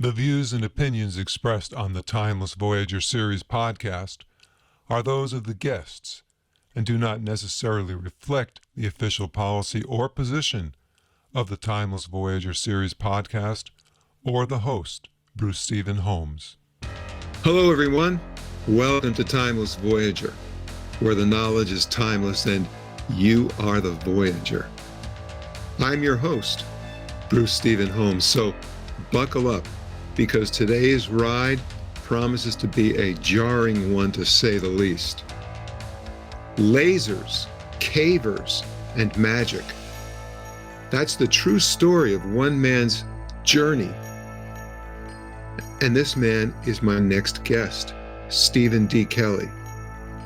The views and opinions expressed on the Timeless Voyager series podcast are those of the guests and do not necessarily reflect the official policy or position of the Timeless Voyager series podcast or the host, Bruce Stephen Holmes. Hello, everyone. Welcome to Timeless Voyager, where the knowledge is timeless and you are the Voyager. I'm your host, Bruce Stephen Holmes, so buckle up, because today's ride promises to be a jarring one, to say the least. Lasers, cavers, and magic. That's the true story of one man's journey. And this man is my next guest, Stephen D. Kelly.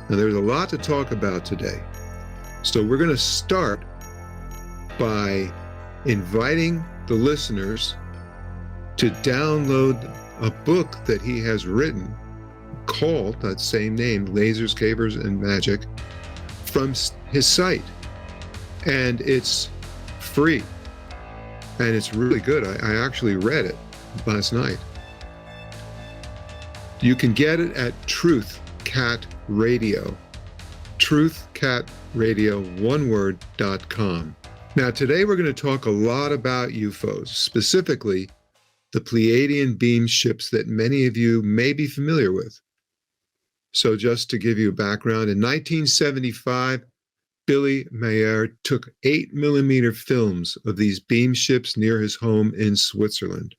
Now, there's a lot to talk about today. So we're going to start by inviting the listeners to download a book that he has written called, that same name, Lasers, Cavers, and Magic, from his site. And it's free. And it's really good. I actually read it last night. You can get it at Truth Cat Radio. truthcatradio.com. Now, today we're going to talk a lot about UFOs, specifically the Pleiadian beam ships that many of you may be familiar with. So just to give you a background, in 1975, Billy Meyer took 8mm films of these beam ships near his home in Switzerland.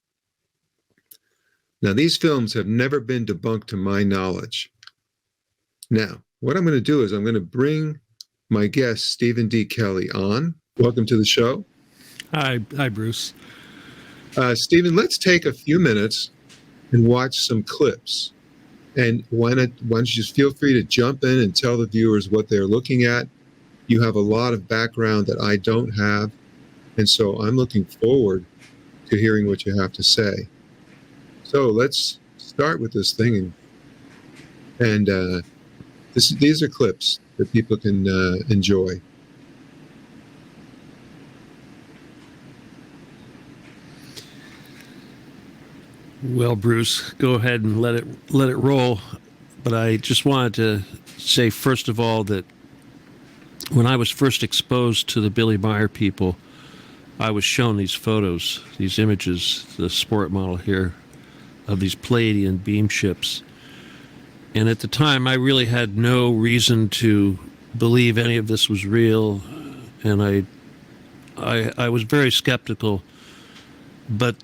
Now, these films have never been debunked to my knowledge. Now, what I'm going to do is I'm going to bring my guest, Stephen D. Kelly, on. Welcome to the show. Hi, Bruce. Stephen, let's take a few minutes and watch some clips. And why don't you just feel free to jump in and tell the viewers what they're looking at. You have a lot of background that I don't have, and so I'm looking forward to hearing what you have to say. So let's start with this thing, and these are clips that people can enjoy. Well, Bruce, go ahead and let it roll. But I just wanted to say, first of all, that when I was first exposed to the Billy Meyer people, I was shown these photos, these images, the sport model here, of these Pleiadian beam ships. And at the time, I really had no reason to believe any of this was real, and I was very skeptical. But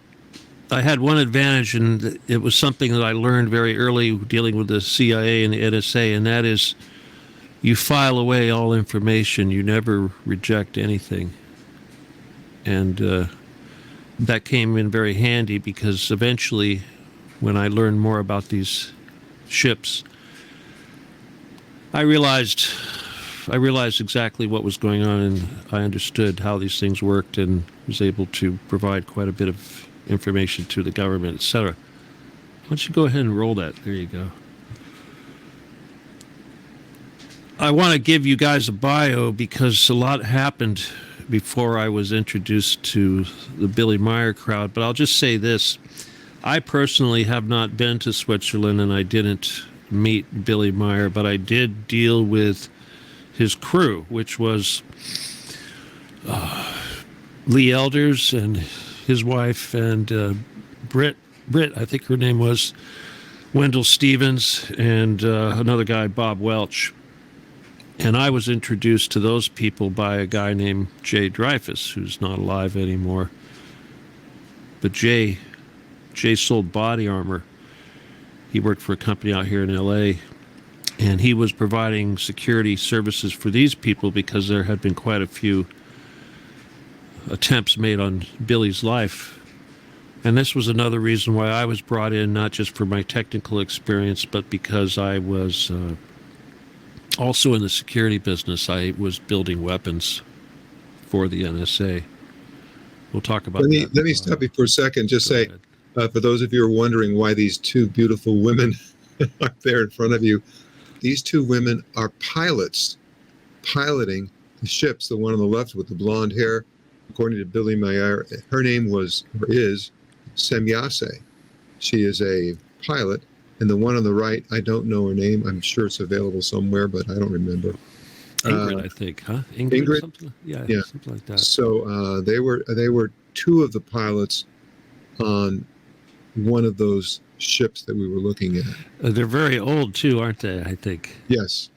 I had one advantage, and it was something that I learned very early dealing with the CIA and the NSA, and that is you file away all information. You never reject anything. And that came in very handy, because eventually, when I learned more about these ships, I realized exactly what was going on, and I understood how these things worked, and was able to provide quite a bit of information to the government, etc. Why don't you go ahead and roll that? There you go. I want to give you guys a bio, because a lot happened before I was introduced to the Billy Meyer crowd, but I'll just say this. I personally have not been to Switzerland, and I didn't meet Billy Meyer, but I did deal with his crew, which was Lee Elders and his wife, and Britt, I think her name was, Wendell Stevens, and another guy, Bob Welch. And I was introduced to those people by a guy named Jay Dreyfus, who's not alive anymore. But Jay sold body armor. He worked for a company out here in LA, and he was providing security services for these people, because there had been quite a few attempts made on Billy's life. And this was another reason why I was brought in, not just for my technical experience, but because I was also in the security business. I was building weapons for the NSA. We'll talk about that. Let me stop you for a second. Just say, for those of you who are wondering why these two beautiful women are there in front of you, these two women are pilots piloting the ships. The one on the left with the blonde hair, according to Billy Meyer, her name was, or is, Semyase. She is a pilot. And the one on the right, I don't know her name. I'm sure it's available somewhere, but I don't remember. Ingrid, I think, huh? Ingrid? Something? Yeah, something like that. So they were two of the pilots on one of those ships that we were looking at. They're very old too, aren't they? I think. Yes,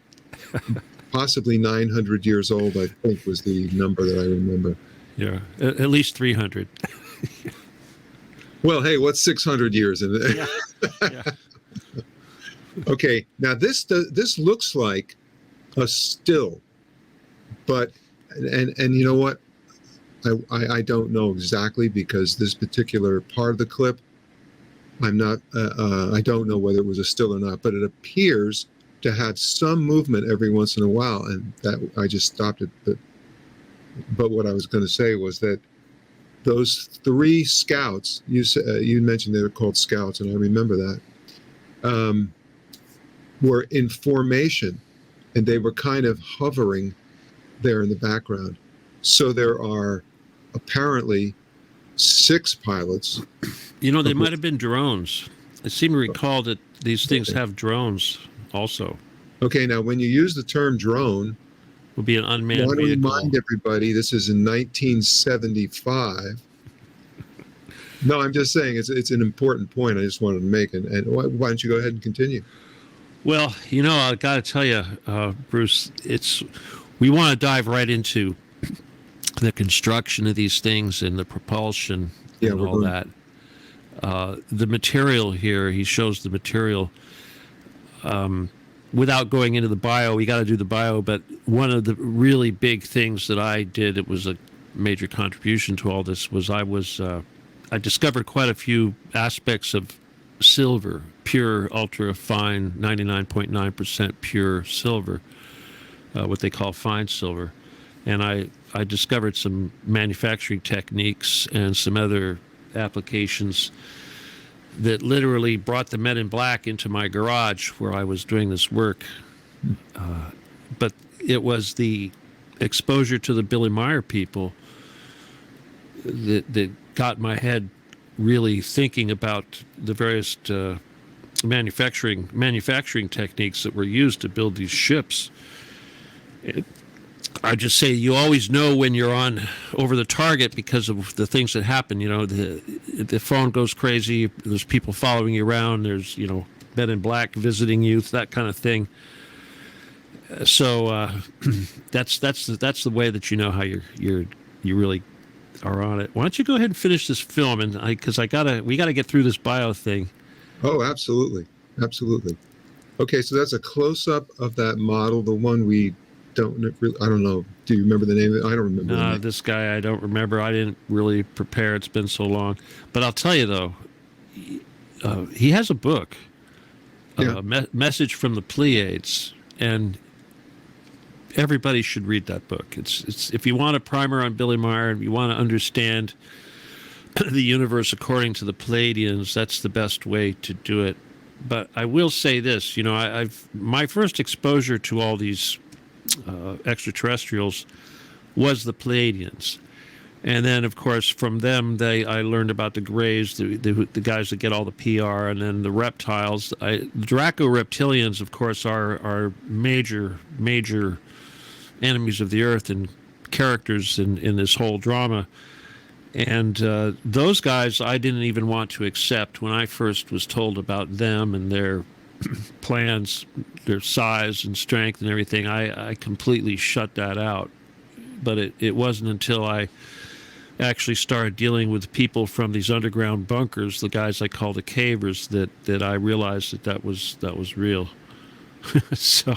possibly 900 years old. I think was the number that I remember. Yeah, at least 300. Well, hey, what's 600 years in it? Yeah. Okay, now this looks like a still, but and you know what? I don't know exactly because this particular part of the clip, I'm not. I don't know whether it was a still or not, but it appears to have some movement every once in a while, and that I just stopped it. But what I was going to say was that those three scouts, you mentioned they were called scouts, and I remember that, were in formation, and they were kind of hovering there in the background. So there are apparently 6 pilots. You know, they might have been drones. I seem to recall that these things have drones also. Okay, now when you use the term drone, Would be an unmanned I want to vehicle. remind everybody this is in 1975. No, I'm just saying it's an important point I just wanted to make. And why don't you go ahead and continue? Well, you know, I got to tell you, Bruce, we want to dive right into the construction of these things and the propulsion and all that. The material here, he shows the material. Without going into the bio, we got to do the bio, but one of the really big things that I did, it was a major contribution to all this, was I discovered quite a few aspects of silver, pure, ultra fine, 99.9% pure silver, what they call fine silver. And I discovered some manufacturing techniques and some other applications that literally brought the men in black into my garage where I was doing this work. But it was the exposure to the Billy Meyer people that got my head really thinking about the various manufacturing techniques that were used to build these ships. I just say you always know when you're on over the target because of the things that happen. You know, the phone goes crazy. There's people following you around. There's, you know, men in black visiting you, that kind of thing. So that's the way that you know how you really are on it. Why don't you go ahead and finish this film, and because we gotta get through this bio thing. Oh, absolutely. Okay, so that's a close-up of that model, the one we don't really, I don't know. Do you remember the name of it? I don't remember. No, this guy I don't remember. I didn't really prepare. It's been so long. But I'll tell you though, he has a book, Message from the Pleiades, and everybody should read that book. It's if you want a primer on Billy Meyer and you want to understand the universe according to the Pleiadians, that's the best way to do it. But I will say this, you know, my first exposure to all these extraterrestrials was the Pleiadians. And then, of course, from them, I learned about the Greys, the guys that get all the PR, and then the reptiles. The Draco reptilians, of course, are major enemies of the Earth and characters in this whole drama. And those guys I didn't even want to accept when I first was told about them and their plans, their size and strength and everything. I completely shut that out. But it wasn't until I actually started dealing with people from these underground bunkers, the guys I call the cavers, that I realized that was real. So,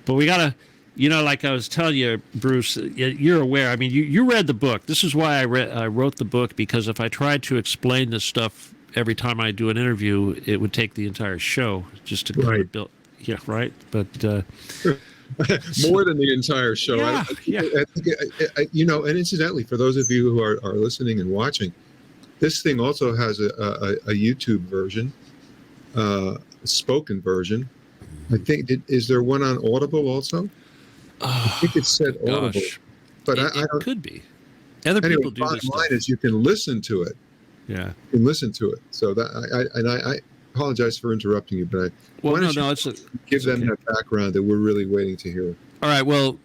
but we gotta, you know, like I was telling you, Bruce, you're aware. I mean, you read the book. This is why I wrote the book, because if I tried to explain this stuff every time I do an interview, it would take the entire show just to kind of build. Yeah, right. But more than the entire show. Yeah, I think, you know, and incidentally, for those of you who are listening and watching, this thing also has a YouTube version, a spoken version. I think, is there one on Audible also? I think it said Audible, but I don't. Could be. Other Anyway, people do bottom this line stuff. is you can listen to it. Yeah. and listen to it. So that I apologize for interrupting you, but Well, why don't you give them that background that we're really waiting to hear? All right. Well,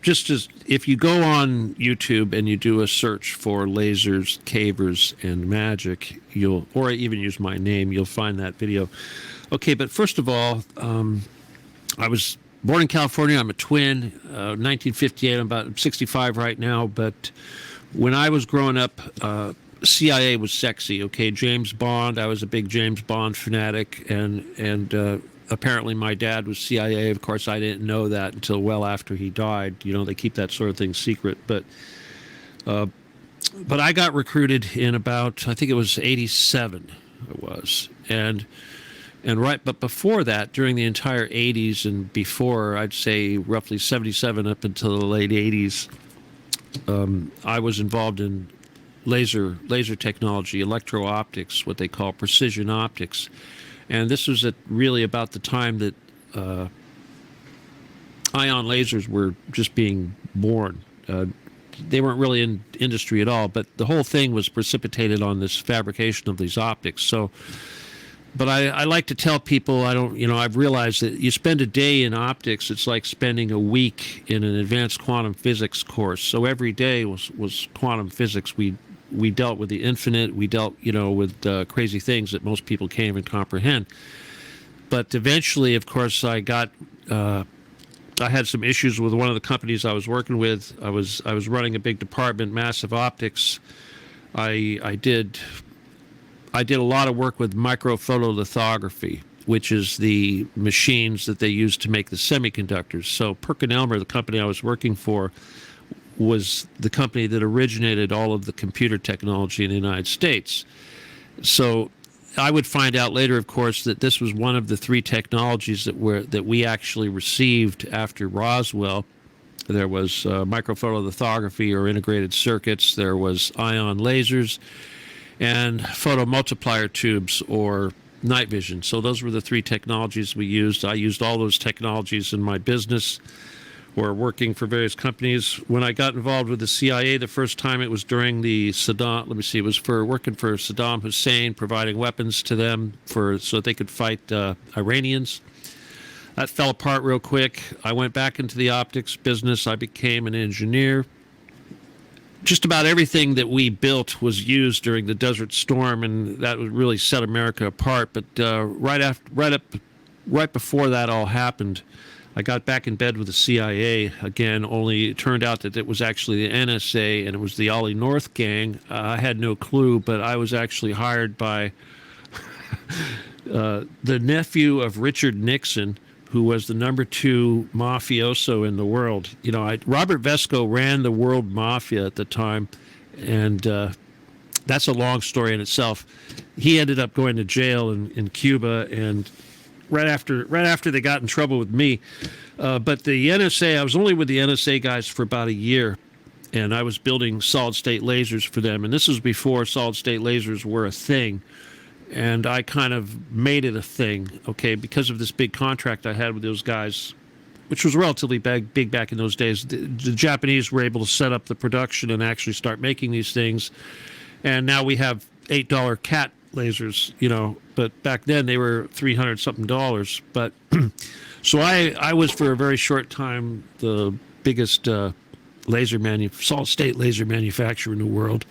just if you go on YouTube and you do a search for lasers, cavers, and magic, or even use my name, you'll find that video. Okay, but first of all, I was born in California. I'm a twin. 1958. I'm about 65 right now. But when I was growing up, CIA was sexy. Okay, James Bond. I was a big James Bond fanatic, and apparently my dad was CIA. Of course, I didn't know that until well after he died. You know, they keep that sort of thing secret. But I got recruited in about, I think it was 87. It was, but before that, during the entire 80s and before, I'd say roughly 77 up until the late 80s, I was involved in laser technology, electro-optics, what they call precision optics. And this was really about the time that ion lasers were just being born. They weren't really in industry at all, but the whole thing was precipitated on this fabrication of these optics. So, but I like to tell people, I've realized that you spend a day in optics, it's like spending a week in an advanced quantum physics course. So every day was quantum physics. We dealt with the infinite. We dealt, with crazy things that most people can't even comprehend. But eventually, of course, I had some issues with one of the companies I was working with. I was running a big department, massive optics. I did a lot of work with microphotolithography, which is the machines that they use to make the semiconductors. So PerkinElmer, the company I was working for, was the company that originated all of the computer technology in the United States. So I would find out later, of course, that this was one of the three technologies that we actually received after Roswell. There was microphotolithography or integrated circuits. There was ion lasers and photomultiplier tubes or night vision. So those were the three technologies we used. I used all those technologies in my business or working for various companies. When I got involved with the CIA the first time, it was during the it was for working for Saddam Hussein, providing weapons to them so that they could fight Iranians. That fell apart real quick. I went back into the optics business. I became an engineer. Just about everything that we built was used during the Desert Storm, and that really set America apart. But right before that all happened, I got back in bed with the CIA again, only it turned out that it was actually the NSA, and it was the Ollie North gang. I had no clue, but I was actually hired by the nephew of Richard Nixon, who was the number 2 mafioso in the world. Robert Vesco ran the world mafia at the time, and that's a long story in itself. He ended up going to jail in Cuba, and right after they got in trouble with me. But the NSA, I was only with the NSA guys for about a year, and I was building solid-state lasers for them. And this was before solid-state lasers were a thing. And I kind of made it a thing, okay, because of this big contract I had with those guys, which was relatively big back in those days. The Japanese were able to set up the production and actually start making these things. And now we have $8 cat lasers, but back then they were $300-something. But so I was for a very short time the biggest solid-state laser manufacturer in the world.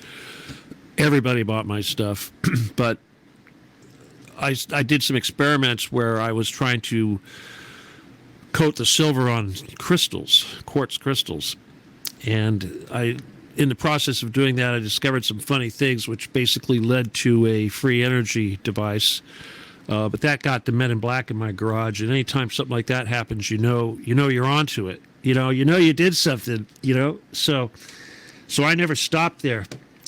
Everybody bought my stuff, but I did some experiments where I was trying to coat the silver on quartz crystals, and in the process of doing that, I discovered some funny things, which basically led to a free energy device. But that got the Men in Black in my garage, and anytime something like that happens, you know you're onto it. You did something. So I never stopped there.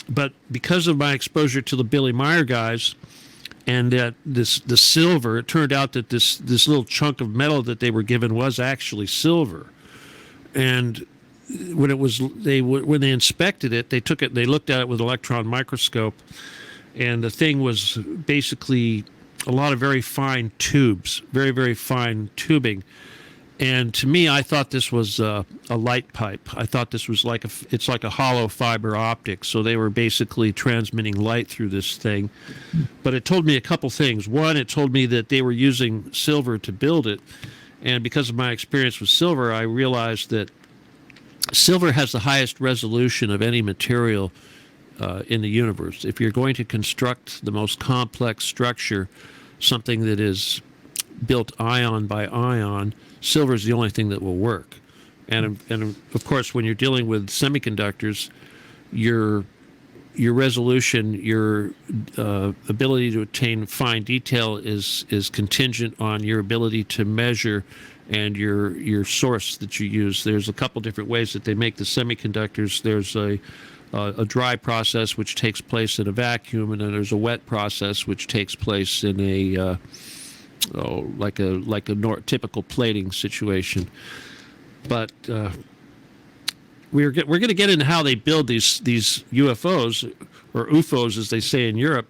But because of my exposure to the Billy Meyer guys, and the silver, it turned out that this little chunk of metal that they were given was actually silver, and when they inspected it, they looked at it with an electron microscope, and the thing was basically a lot of very fine tubes, very, very fine tubing. And to me, I thought this was a light pipe. I thought this was it's like a hollow fiber optic. So they were basically transmitting light through this thing. But it told me a couple things. One, it told me that they were using silver to build it. And because of my experience with silver, I realized that silver has the highest resolution of any material in the universe. If you're going to construct the most complex structure, something that is built ion by ion, silver is the only thing that will work. And of course, when you're dealing with semiconductors, your resolution, your ability to attain fine detail is contingent on your ability to measure and your source that you use. There's a couple different ways that they make the semiconductors. There's a dry process which takes place in a vacuum, and then there's a wet process which takes place in a typical plating situation. But we're going to get into how they build these UFOs, or UFOs as they say in Europe.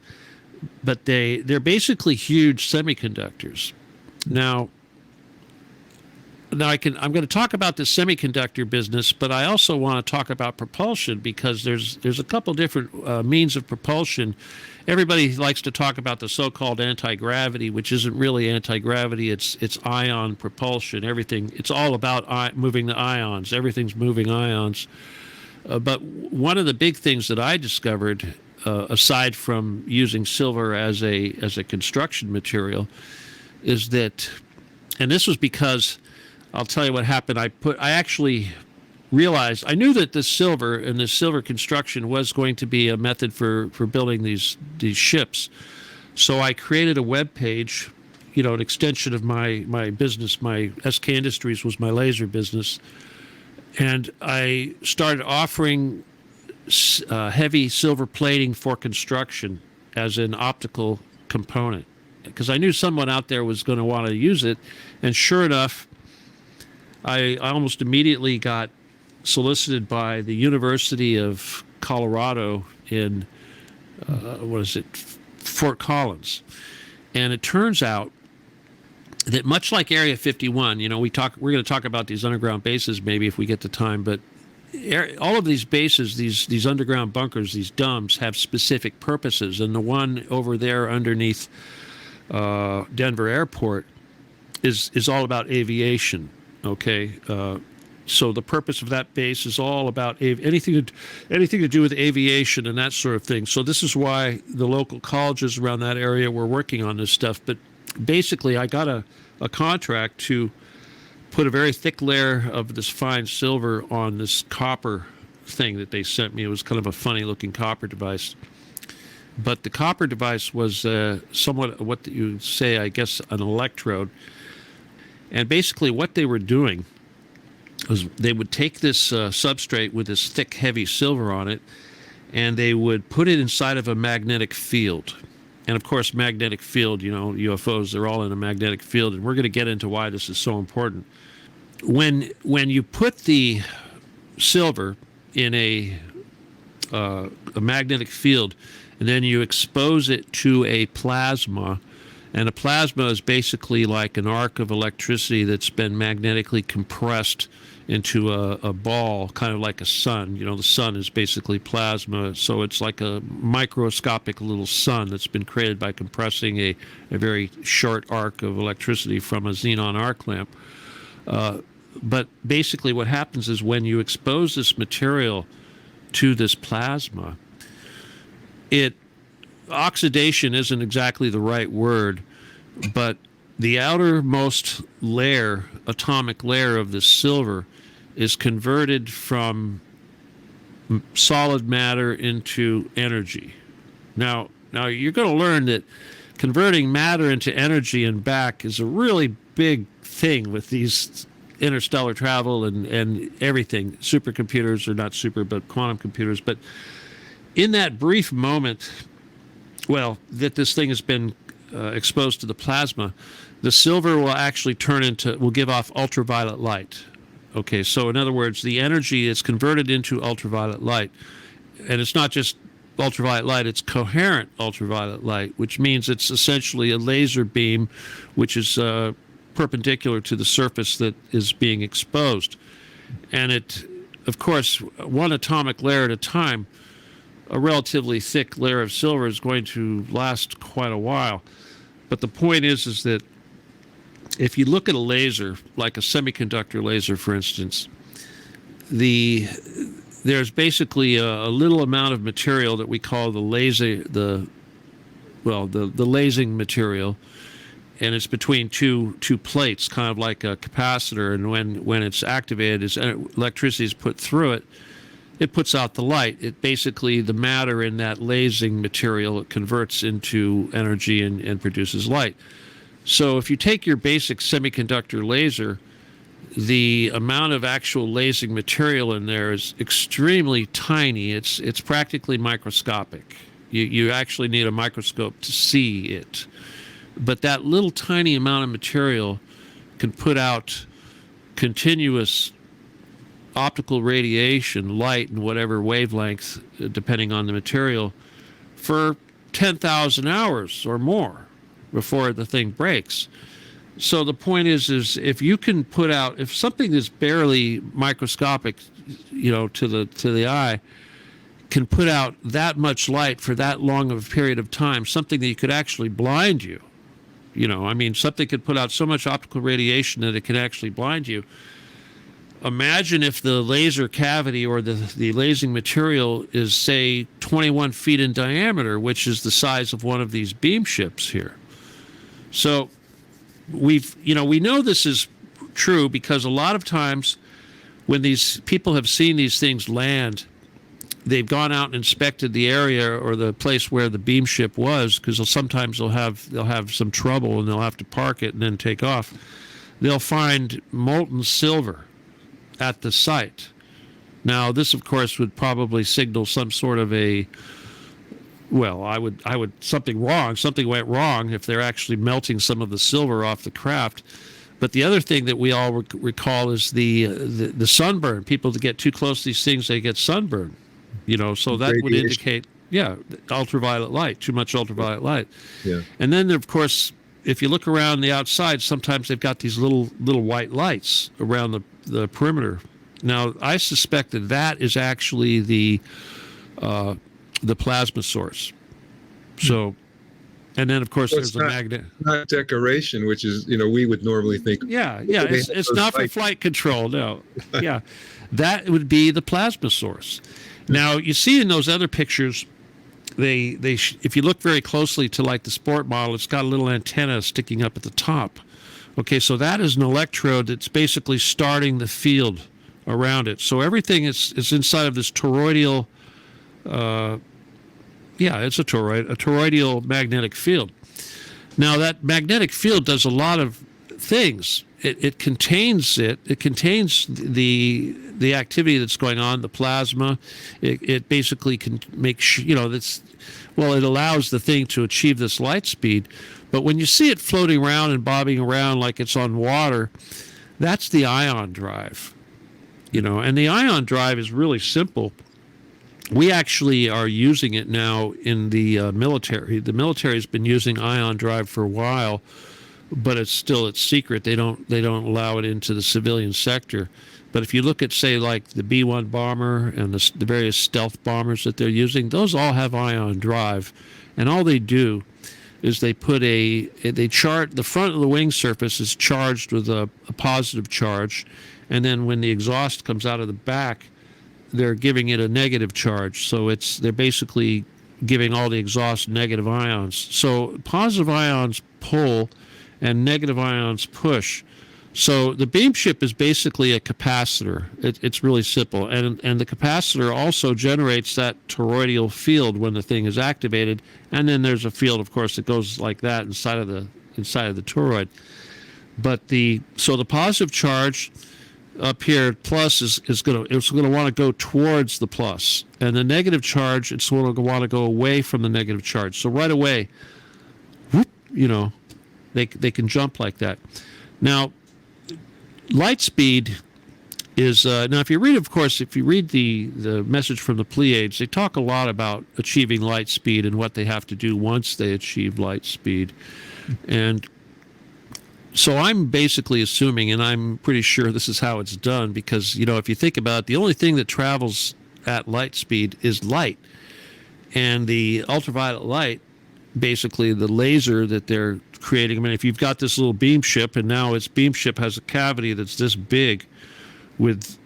But they're basically huge semiconductors. Now I'm going to talk about the semiconductor business, but I also want to talk about propulsion, because there's a couple different means of propulsion. Everybody likes to talk about the so-called anti-gravity, which isn't really anti-gravity. It's ion propulsion. It's all about moving the ions. Everything's moving ions. But one of the big things that I discovered, aside from using silver as a construction material, is that, and this was because, I'll tell you what happened. I actually realized, I knew that this silver and this silver construction was going to be a method for building these ships. So I created a web page, an extension of my business. My SK Industries was my laser business. And I started offering heavy silver plating for construction as an optical component, because I knew someone out there was going to want to use it. And sure enough, I almost immediately got solicited by the University of Colorado in, Fort Collins. And it turns out that much like Area 51, we're going to talk about these underground bases maybe if we get the time, but all of these bases, these underground bunkers, these dumps, have specific purposes. And the one over there underneath Denver Airport is all about aviation. Okay, so the purpose of that base is all about anything to do with aviation and that sort of thing. So this is why the local colleges around that area were working on this stuff. But basically, I got a contract to put a very thick layer of this fine silver on this copper thing that they sent me. It was kind of a funny-looking copper device. But the copper device was somewhat what you say, I guess, an electrode. And basically what they were doing was they would take this substrate with this thick, heavy silver on it, and they would put it inside of a magnetic field. And of course, magnetic field, UFOs, they're all in a magnetic field, and we're going to get into why this is so important. When you put the silver in a magnetic field, and then you expose it to a plasma, and a plasma is basically like an arc of electricity that's been magnetically compressed into a ball, kind of like a sun. The sun is basically plasma, so it's like a microscopic little sun that's been created by compressing a very short arc of electricity from a xenon arc lamp. But basically what happens is when you expose this material to this plasma, oxidation isn't exactly the right word, but the outermost layer, atomic layer of this silver, is converted from solid matter into energy. Now you're going to learn that converting matter into energy and back is a really big thing with these interstellar travel and everything. Supercomputers, or not super, but quantum computers. But in that brief moment, that this thing has been exposed to the plasma, the silver will give off ultraviolet light. Okay, so in other words, the energy is converted into ultraviolet light. And it's not just ultraviolet light, it's coherent ultraviolet light, which means it's essentially a laser beam, which is perpendicular to the surface that is being exposed. And it, of course, one atomic layer at a time, a relatively thick layer of silver is going to last quite a while. But the point is that if you look at a laser, like a semiconductor laser, for instance, there's basically a little amount of material that we call the lasing material, and it's between two plates, kind of like a capacitor. And when it's activated, as electricity is put through it, it puts out the light. It basically, the matter in that lasing material, it converts into energy and produces light. So if you take your basic semiconductor laser, the amount of actual lasing material in there is extremely tiny. It's practically microscopic. You actually need a microscope to see it. But that little tiny amount of material can put out continuous optical radiation, light in whatever wavelength, depending on the material, for 10,000 hours or more before the thing breaks. So the point is if you can put out, if something is barely microscopic, to the eye, can put out that much light for that long of a period of time, something that could actually blind you. Something could put out so much optical radiation that it can actually blind you. Imagine if the laser cavity or the lasing material is, say, 21 feet in diameter, which is the size of one of these beam ships here. So we know this is true because a lot of times when these people have seen these things land, they've gone out and inspected the area or the place where the beam ship was, because sometimes they'll have some trouble and they'll have to park it and then take off. They'll find molten silver at the site. Now, this, of course, would probably signal some sort of something went wrong if they're actually melting some of the silver off the craft. But the other thing that we all recall is the sunburn. People that get too close to these things, they get sunburn. So that would indicate, ultraviolet light, too much ultraviolet light. Yeah. And then, of course, if you look around the outside, sometimes they've got these little white lights around the perimeter. Now, I suspect that is actually the plasma source. So, and then of course there's a magnet. Not decoration, which is we would normally think. Yeah. It's not for flight control. No. Yeah, that would be the plasma source. Now you see in those other pictures, if you look very closely to like the sport model, it's got a little antenna sticking up at the top. Okay, so that is an electrode that's basically starting the field around it. So everything is inside of this toroidal. It's a toroidal magnetic field. Now that magnetic field does a lot of things. It contains the activity that's going on, the plasma. It basically can make it allows the thing to achieve this light speed. But when you see it floating around and bobbing around like it's on water, that's the ion drive. And the ion drive is really simple. We actually are using it now in the military. The military has been using ion drive for a while, but it's secret. They don't allow it into the civilian sector. But if you look at, say, like the B-1 bomber and the various stealth bombers that they're using, those all have ion drive, and all they do is they put the front of the wing surface is charged with a positive charge, and then when the exhaust comes out of the back, they're giving it a negative charge. So they're basically giving all the exhaust negative ions. So positive ions pull and negative ions push. So the beam ship is basically a capacitor. It's really simple. And the capacitor also generates that toroidal field when the thing is activated. And then there's a field, of course, that goes like that inside of the toroid. But the positive charge up here, plus, it's going to want to go towards the plus. And the negative charge, it's going to want to go away from the negative charge. So right away, whoop, they can jump like that. Now, light speed is now if you read the message from the Pleiades, they talk a lot about achieving light speed and what they have to do once they achieve light speed. And So I'm basically assuming, and I'm pretty sure this is how it's done, because, if you think about it, the only thing that travels at light speed is light. And the ultraviolet light, basically the laser that they're creating, I mean, if you've got this little beam ship, and now its beam ship has a cavity that's this big with,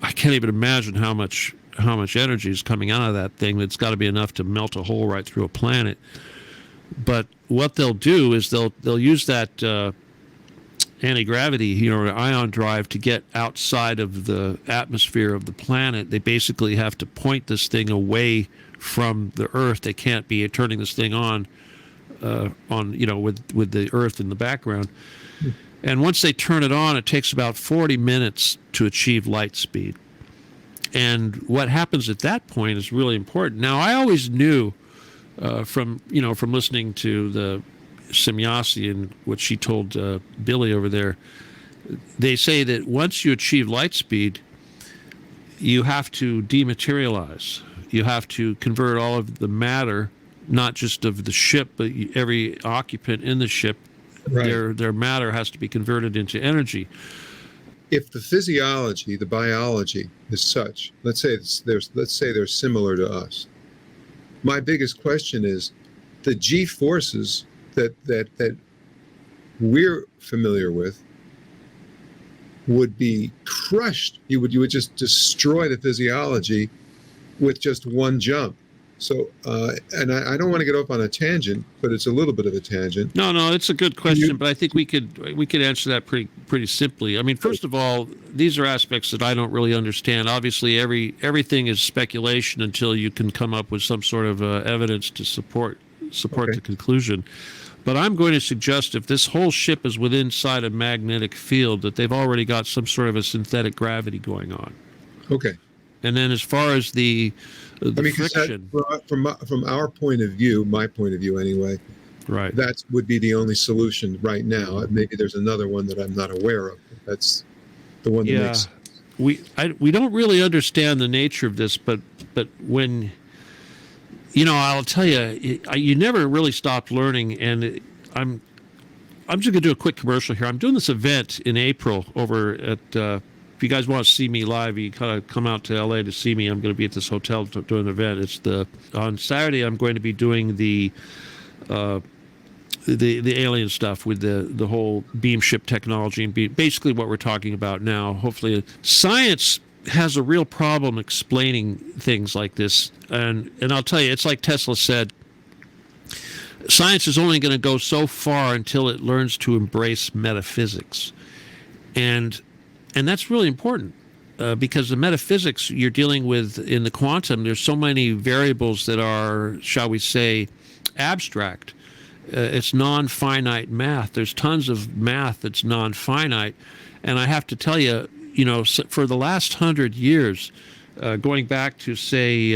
I can't even imagine how much energy is coming out of that thing. That's got to be enough to melt a hole right through a planet. But what they'll do is they'll use that anti-gravity, or ion drive to get outside of the atmosphere of the planet. They basically have to point this thing away from the Earth. They can't be turning this thing on with the Earth in the background. And once they turn it on, it takes about 40 minutes to achieve light speed. And what happens at that point is really important. Now, I always knew from listening to the Semyasi and what she told Billy over there, they say that once you achieve light speed, you have to dematerialize. You have to convert all of the matter, not just of the ship, but every occupant in the ship. Right. Their matter has to be converted into energy. If the physiology, the biology is such, let's say they're similar to us. My biggest question is the G forces that we're familiar with would be crushed. You would just destroy the physiology with just one jump. So, and I don't want to get off on a tangent, but it's a little bit of a tangent. No, it's a good question, but I think we could answer that pretty simply. I mean, first of all, these are aspects that I don't really understand. Obviously, everything is speculation until you can come up with some sort of evidence to support the conclusion. But I'm going to suggest if this whole ship is within inside a magnetic field, that they've already got some sort of a synthetic gravity going on. Okay. And then as far as the friction, from our point of view, my point of view anyway, right, that would be the only solution right now. Maybe there's another one that I'm not aware of. That's the one that makes sense. We don't really understand the nature of this, but when I'll tell you, you never really stop learning. And I'm just going to do a quick commercial here. I'm doing this event in April over at. If you guys want to see me live, you kind of come out to LA to see me. I'm going to be at this hotel doing an event. On Saturday. I'm going to be doing the alien stuff with the whole beam ship technology and basically what we're talking about now. Hopefully, science has a real problem explaining things like this, and I'll tell you, it's like Tesla said. Science is only going to go so far until it learns to embrace metaphysics, and that's really important because the metaphysics you're dealing with in the quantum, there's so many variables that are, shall we say, abstract. It's non-finite math. There's tons of math that's non-finite. And I have to tell you, for the last 100 years, going back to, say,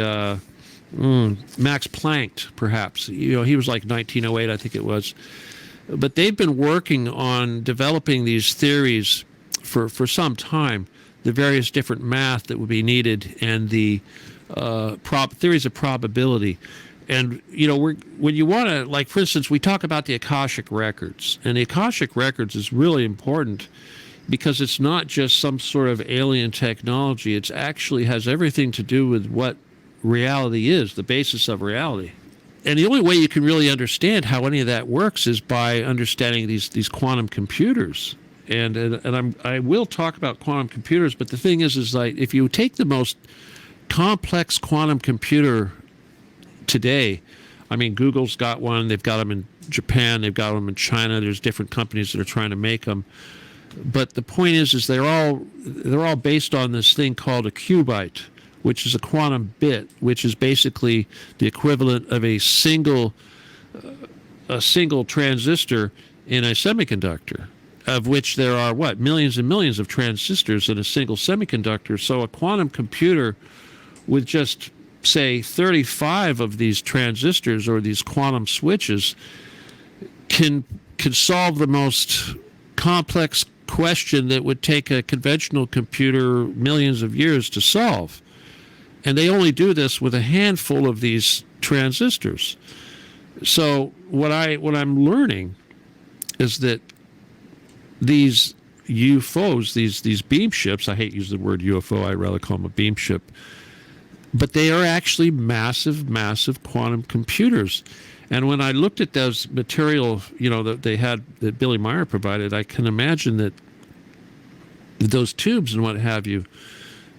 Max Planck, perhaps, he was like 1908, I think it was. But they've been working on developing these theories for some time, the various different math that would be needed and the theories of probability. And, when you want to, like, for instance, we talk about the Akashic Records. And the Akashic Records is really important because it's not just some sort of alien technology. It actually has everything to do with what reality is, the basis of reality. And the only way you can really understand how any of that works is by understanding these quantum computers. And I will talk about quantum computers, but the thing is like if you take the most complex quantum computer today, I mean, Google's got one. They've got them in Japan. They've got them in China. There's different companies that are trying to make them. But the point is they're all based on this thing called a qubit, which is a quantum bit, which is basically the equivalent of a single transistor in a semiconductor, of which there are, millions and millions of transistors in a single semiconductor. So a quantum computer with just, say, 35 of these transistors or these quantum switches can solve the most complex question that would take a conventional computer millions of years to solve. And they only do this with a handful of these transistors. So what I'm learning is that these UFOs, these beam ships, I hate using the word UFO, I rather call them a beam ship, but they are actually massive, massive quantum computers. And when I looked at those material, that they had, that Billy Meyer provided, I can imagine that those tubes and what have you,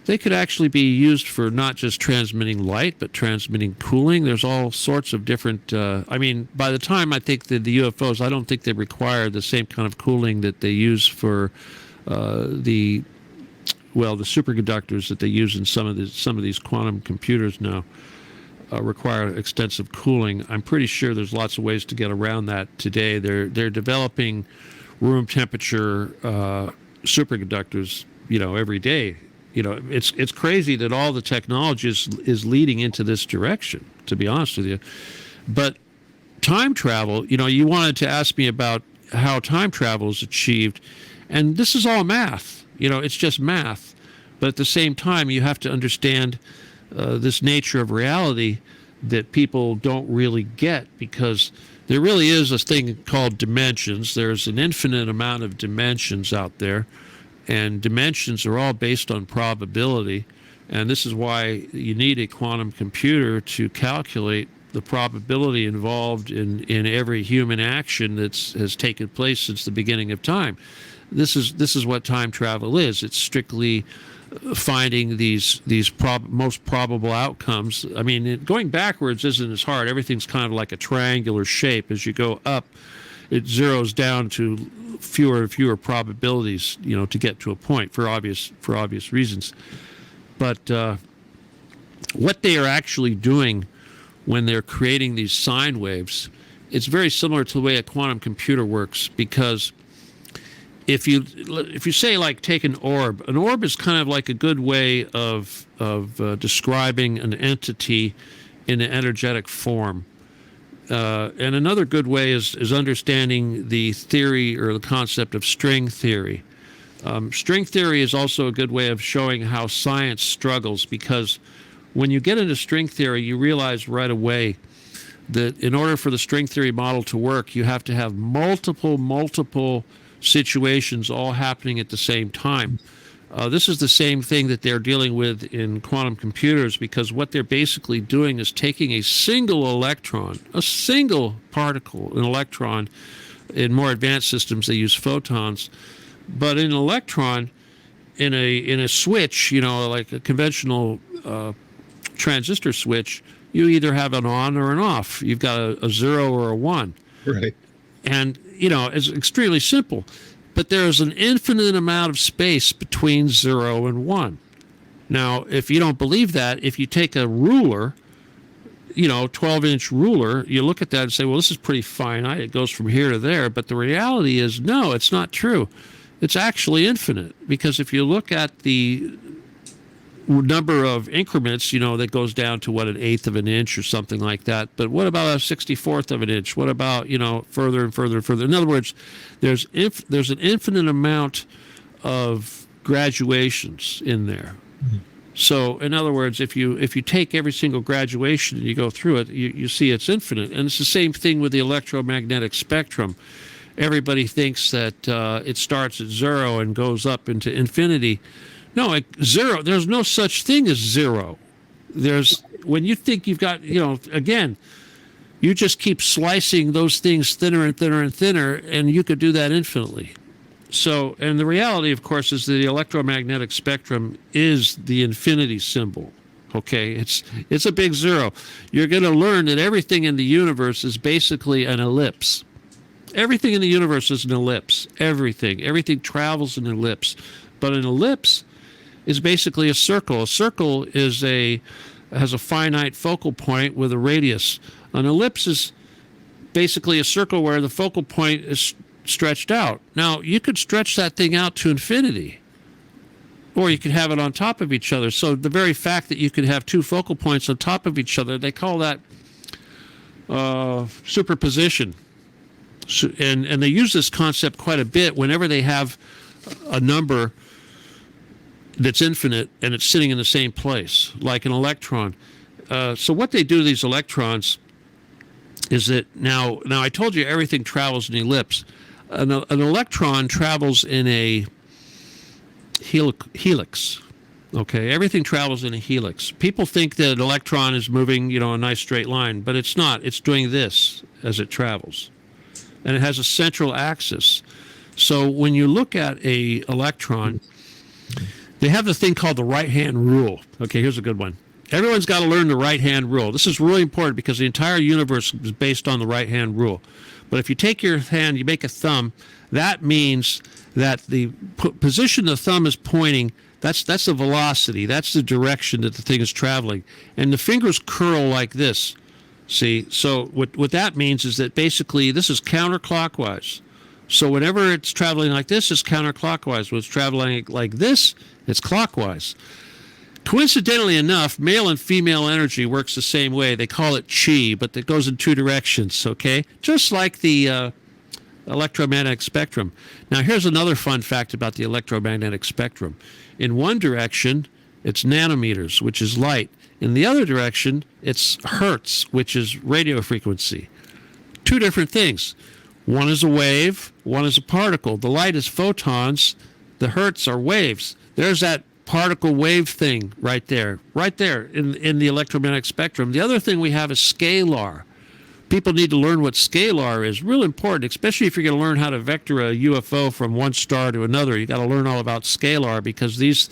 they could actually be used for not just transmitting light, but transmitting cooling. There's all sorts of different, by the time I think that the UFOs, I don't think they require the same kind of cooling that they use for the superconductors that they use in some of these quantum computers now. Require extensive cooling. I'm pretty sure there's lots of ways to get around that today. They're developing room temperature superconductors, every day. It's crazy that all the technology is leading into this direction, to be honest with you. But time travel, you wanted to ask me about how time travel is achieved, and this is all math. It's just math. But at the same time, you have to understand this nature of reality that people don't really get, because there really is a thing called dimensions. There's an infinite amount of dimensions out there, and dimensions are all based on probability. And this is why you need a quantum computer to calculate the probability involved in every human action has taken place since the beginning of time. This is what time travel is. It's strictly finding these most probable outcomes. I mean, going backwards isn't as hard. Everything's kind of like a triangular shape. As you go up, it zeroes down to fewer and fewer probabilities, to get to a point for obvious reasons. But what they are actually doing when they're creating these sine waves, it's very similar to the way a quantum computer works, because if you say, like, take an orb is kind of like a good way of describing an entity in an energetic form. And another good way is understanding the theory or the concept of string theory. String theory is also a good way of showing how science struggles, because when you get into string theory, you realize right away that in order for the string theory model to work, you have to have multiple situations all happening at the same time. This is the same thing that they're dealing with in quantum computers, because what they're basically doing is taking a single electron, a single particle, an electron. In more advanced systems, they use photons. But in an electron, in a switch, like a conventional transistor switch, you either have an on or an off. You've got a 0 or a 1. Right. And, it's extremely simple. But there's an infinite amount of space between 0 and 1. Now, if you don't believe that, if you take a ruler, 12-inch ruler, you look at that and say, well, this is pretty finite. It goes from here to there. But the reality is, no, it's not true. It's actually infinite. Because if you look at the number of increments, that goes down to an eighth of an inch or something like that. But what about a 64th of an inch? What about, further and further and further? In other words, there's an infinite amount of graduations in there. Mm-hmm. So, in other words, if you take every single graduation and you go through it, you see it's infinite. And it's the same thing with the electromagnetic spectrum. Everybody thinks that it starts at 0 and goes up into infinity. No, zero. There's no such thing as 0. When you think you've got, again, you just keep slicing those things thinner and thinner and thinner, and you could do that infinitely. So, and the reality, of course, is that the electromagnetic spectrum is the infinity symbol. Okay, it's a big 0. You're going to learn that everything in the universe is basically an ellipse. Everything in the universe is an ellipse. Everything travels in an ellipse. But an ellipse is basically a circle. A circle has a finite focal point with a radius. An ellipse is basically a circle where the focal point is stretched out. Now, you could stretch that thing out to infinity, or you could have it on top of each other. So the very fact that you could have two focal points on top of each other, they call that superposition. And they use this concept quite a bit whenever they have a number that's infinite and it's sitting in the same place, like an electron. So what they do to these electrons is that now I told you everything travels in an ellipse. an electron travels in a helix. Okay, everything travels in a helix. People think that an electron is moving, a nice straight line, but it's not. It's doing this as it travels, and it has a central axis. So when you look at a electron, they have the thing called the right-hand rule. Okay, here's a good one. Everyone's got to learn the right-hand rule. This is really important because the entire universe is based on the right-hand rule. But if you take your hand, you make a thumb, that means that the position the thumb is pointing, that's the velocity. That's the direction that the thing is traveling. And the fingers curl like this. See? So what that means is that basically this is counterclockwise. So whenever it's traveling like this, it's counterclockwise. When it's traveling like this, it's clockwise. Coincidentally enough, male and female energy works the same way. They call it chi, but it goes in two directions, okay? Just like the electromagnetic spectrum. Now, here's another fun fact about the electromagnetic spectrum. In one direction, it's nanometers, which is light. In the other direction, it's hertz, which is radio frequency. Two different things. One is a wave, one is a particle. The light is photons, the hertz are waves. There's that particle wave thing right there in the electromagnetic spectrum. The other thing we have is scalar. People need to learn what scalar is. Real important, especially if you're going to learn how to vector a UFO from one star to another. You got to learn all about scalar because these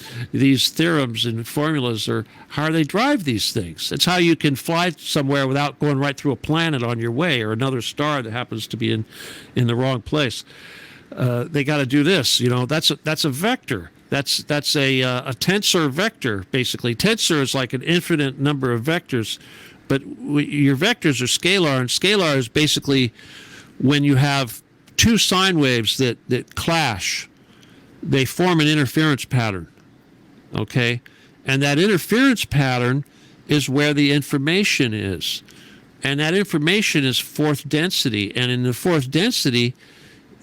theorems and formulas are how they drive these things. It's how you can fly somewhere without going right through a planet on your way or another star that happens to be in the wrong place. They got to do this. That's a vector. That's a tensor vector, basically. Tensor is like an infinite number of vectors, but your vectors are scalar, and scalar is basically when you have two sine waves that clash, they form an interference pattern, okay? And that interference pattern is where the information is. And that information is fourth density, and in the fourth density,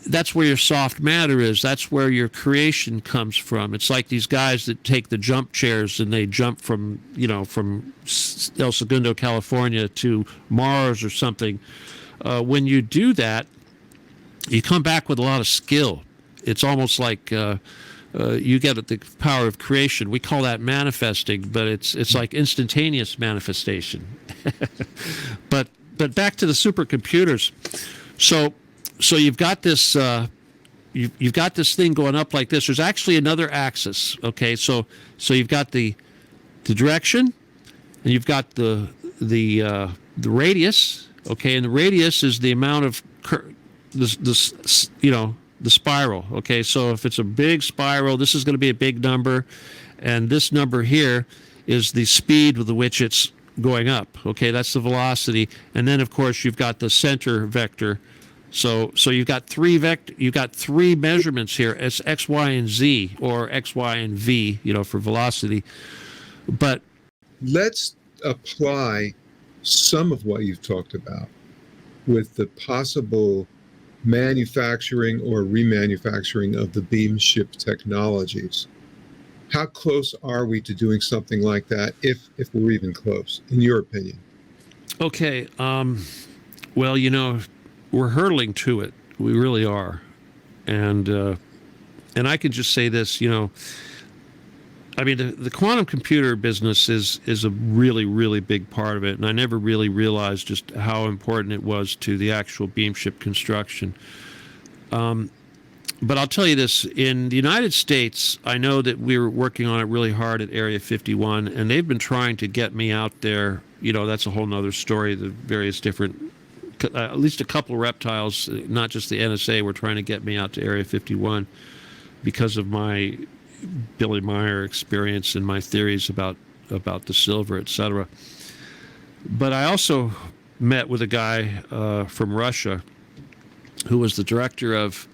that's where your soft matter is. That's where your creation comes from. It's like these guys that take the jump chairs and they jump from El Segundo, California to Mars or something. When you do that, you come back with a lot of skill. It's almost like you get the power of creation. We call that manifesting, but it's like instantaneous manifestation. But back to the supercomputers. So you've got this you've got this thing going up like this. There's actually another axis. Okay, so you've got the direction, and you've got the radius. Okay, and the radius is the amount of the spiral. Okay, so if it's a big spiral, this is going to be a big number, and this number here is the speed with which it's going up. Okay, that's the velocity, and then of course you've got the center vector. So you've got three measurements here. It's x, y, and z, or x, y, and v, for velocity. But let's apply some of what you've talked about with the possible manufacturing or remanufacturing of the beam ship technologies. How close are we to doing something like that, if we're even close, in your opinion? Okay. Well, we're hurtling to it. We really are. And I can just say this, I mean, the quantum computer business is a really, really big part of it. And I never really realized just how important it was to the actual beam ship construction. But I'll tell you this, in the United States, I know that we were working on it really hard at Area 51, and they've been trying to get me out there. That's a whole nother story, the various different, at least a couple of reptiles, not just the NSA, were trying to get me out to Area 51 because of my Billy Meyer experience and my theories about the silver, etc. But I also met with a guy from Russia who was the director of,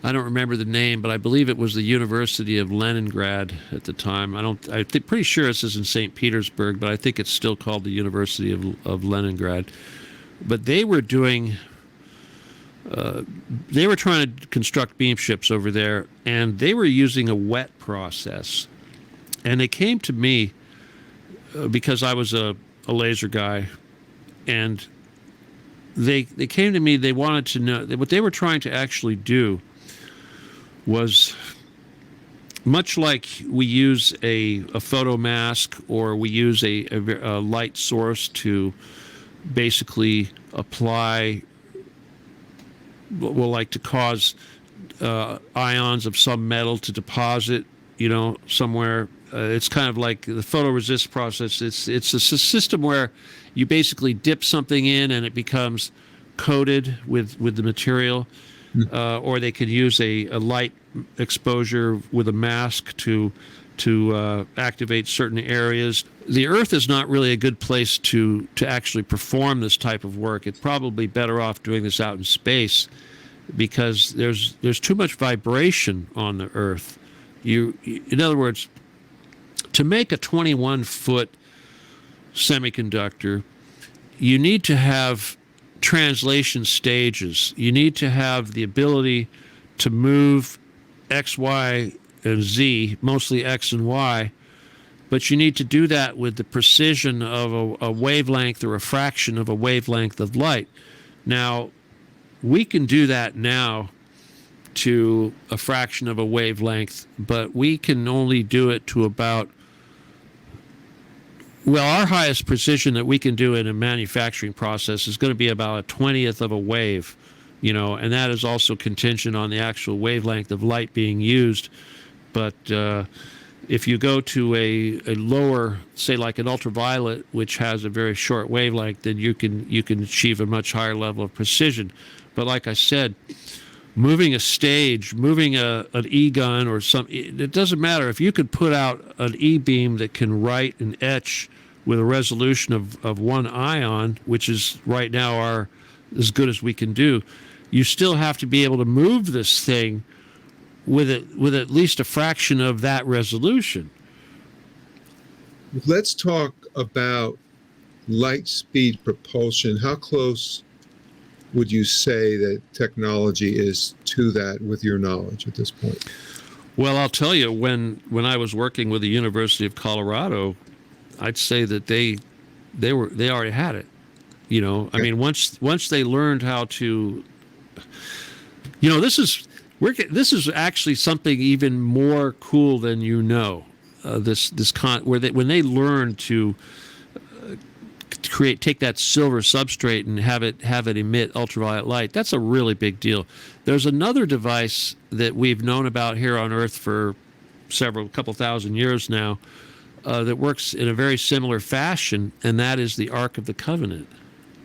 I don't remember the name, but I believe it was the University of Leningrad at the time. I'm pretty sure this is in St. Petersburg, but I think it's still called the University of Leningrad. But they were doing, they were trying to construct beam ships over there, and they were using a wet process. And they came to me because I was a laser guy, and they came to me. They wanted to know what they were trying to actually do was, much like we use a photo mask or we use a light source to basically apply, well, like to cause ions of some metal to deposit, somewhere. It's kind of like the photoresist process. It's a system where you basically dip something in and it becomes coated with the material, or they could use a light exposure with a mask to activate certain areas. The Earth is not really a good place to actually perform this type of work. It's probably better off doing this out in space, because there's too much vibration on the Earth. In other words, to make a 21-foot semiconductor, you need to have translation stages. You need to have the ability to move X, Y, and Z, mostly X and Y, but you need to do that with the precision of a wavelength or a fraction of a wavelength of light. Now, we can do that now to a fraction of a wavelength, but we can only do it to about, our highest precision that we can do in a manufacturing process is going to be about a 20th of a wave, and that is also contingent on the actual wavelength of light being used. But if you go to a lower, say like an ultraviolet, which has a very short wavelength, then you can achieve a much higher level of precision. But like I said, moving a stage, moving an E-gun or something, it doesn't matter. If you could put out an E-beam that can write and etch with a resolution of 1 ion, which is right now as good as we can do, you still have to be able to move this thing with at least a fraction of that resolution. Let's talk about light speed propulsion. How close would you say that technology is to that with your knowledge at this point? Well, I'll tell you, when I was working with the University of Colorado, I'd say that they already had it. I mean, once they learned how to, this is actually something even more cool than when they learn to take that silver substrate and have it emit ultraviolet light. That's a really big deal. There's another device that we've known about here on Earth for couple thousand years now, that works in a very similar fashion, and that is the Ark of the Covenant.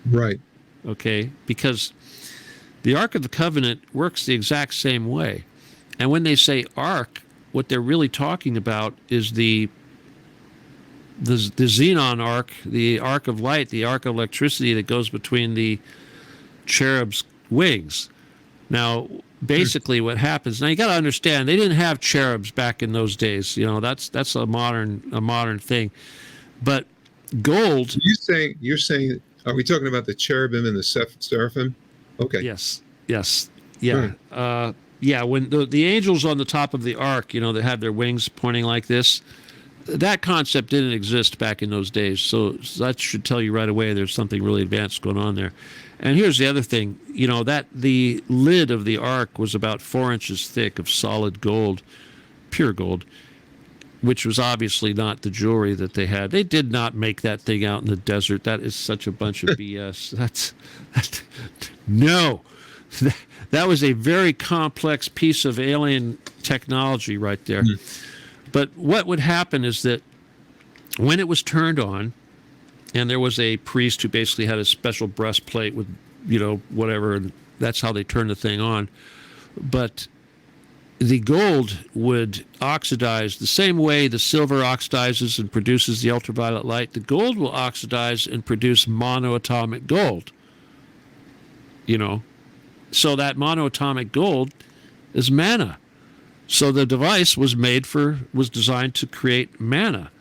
Right. Okay, because the Ark of the Covenant works the exact same way. And when they say ark, what they're really talking about is the xenon arc, the arc of light, the arc of electricity that goes between the cherub's wings. Now, basically what happens, now you got to understand, they didn't have cherubs back in those days. That's a modern thing. But gold. You're saying, are we talking about the cherubim and the seraphim? Okay. Yes. Yeah. Right. When the angels on the top of the ark, that have their wings pointing like this, that concept didn't exist back in those days. So that should tell you right away there's something really advanced going on there. And here's the other thing, that the lid of the ark was about 4 inches thick of solid gold, pure gold, which was obviously not the jewelry that they had. They did not make that thing out in the desert. That is such a bunch of BS. No. That was a very complex piece of alien technology right there. But what would happen is that when it was turned on, and there was a priest who basically had a special breastplate with, whatever, and that's how they turned the thing on. But the gold would oxidize the same way the silver oxidizes and produces the ultraviolet light. The gold will oxidize and produce monoatomic gold. So that monoatomic gold is mana. So the device was designed to create mana.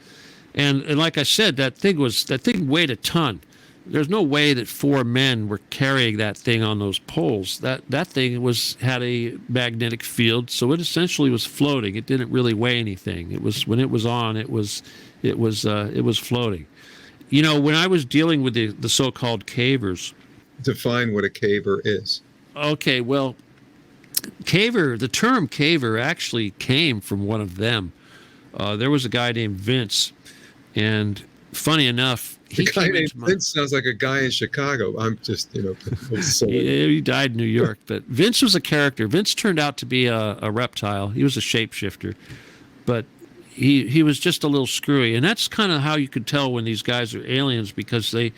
And like I said, that thing weighed a ton. There's no way that 4 men were carrying that thing on those poles. That thing had a magnetic field, so it essentially was floating. It didn't really weigh anything. It was, when it was on, it was floating. When I was dealing with the so-called cavers, define what a caver is. Okay, well, caver, the term caver actually came from one of them. There was a guy named Vince, and funny enough, The guy named Vince sounds like a guy in Chicago. I'm just, he died in New York, but Vince was a character. Vince turned out to be a reptile. He was a shapeshifter, but he was just a little screwy, and that's kind of how you could tell when these guys are aliens, because they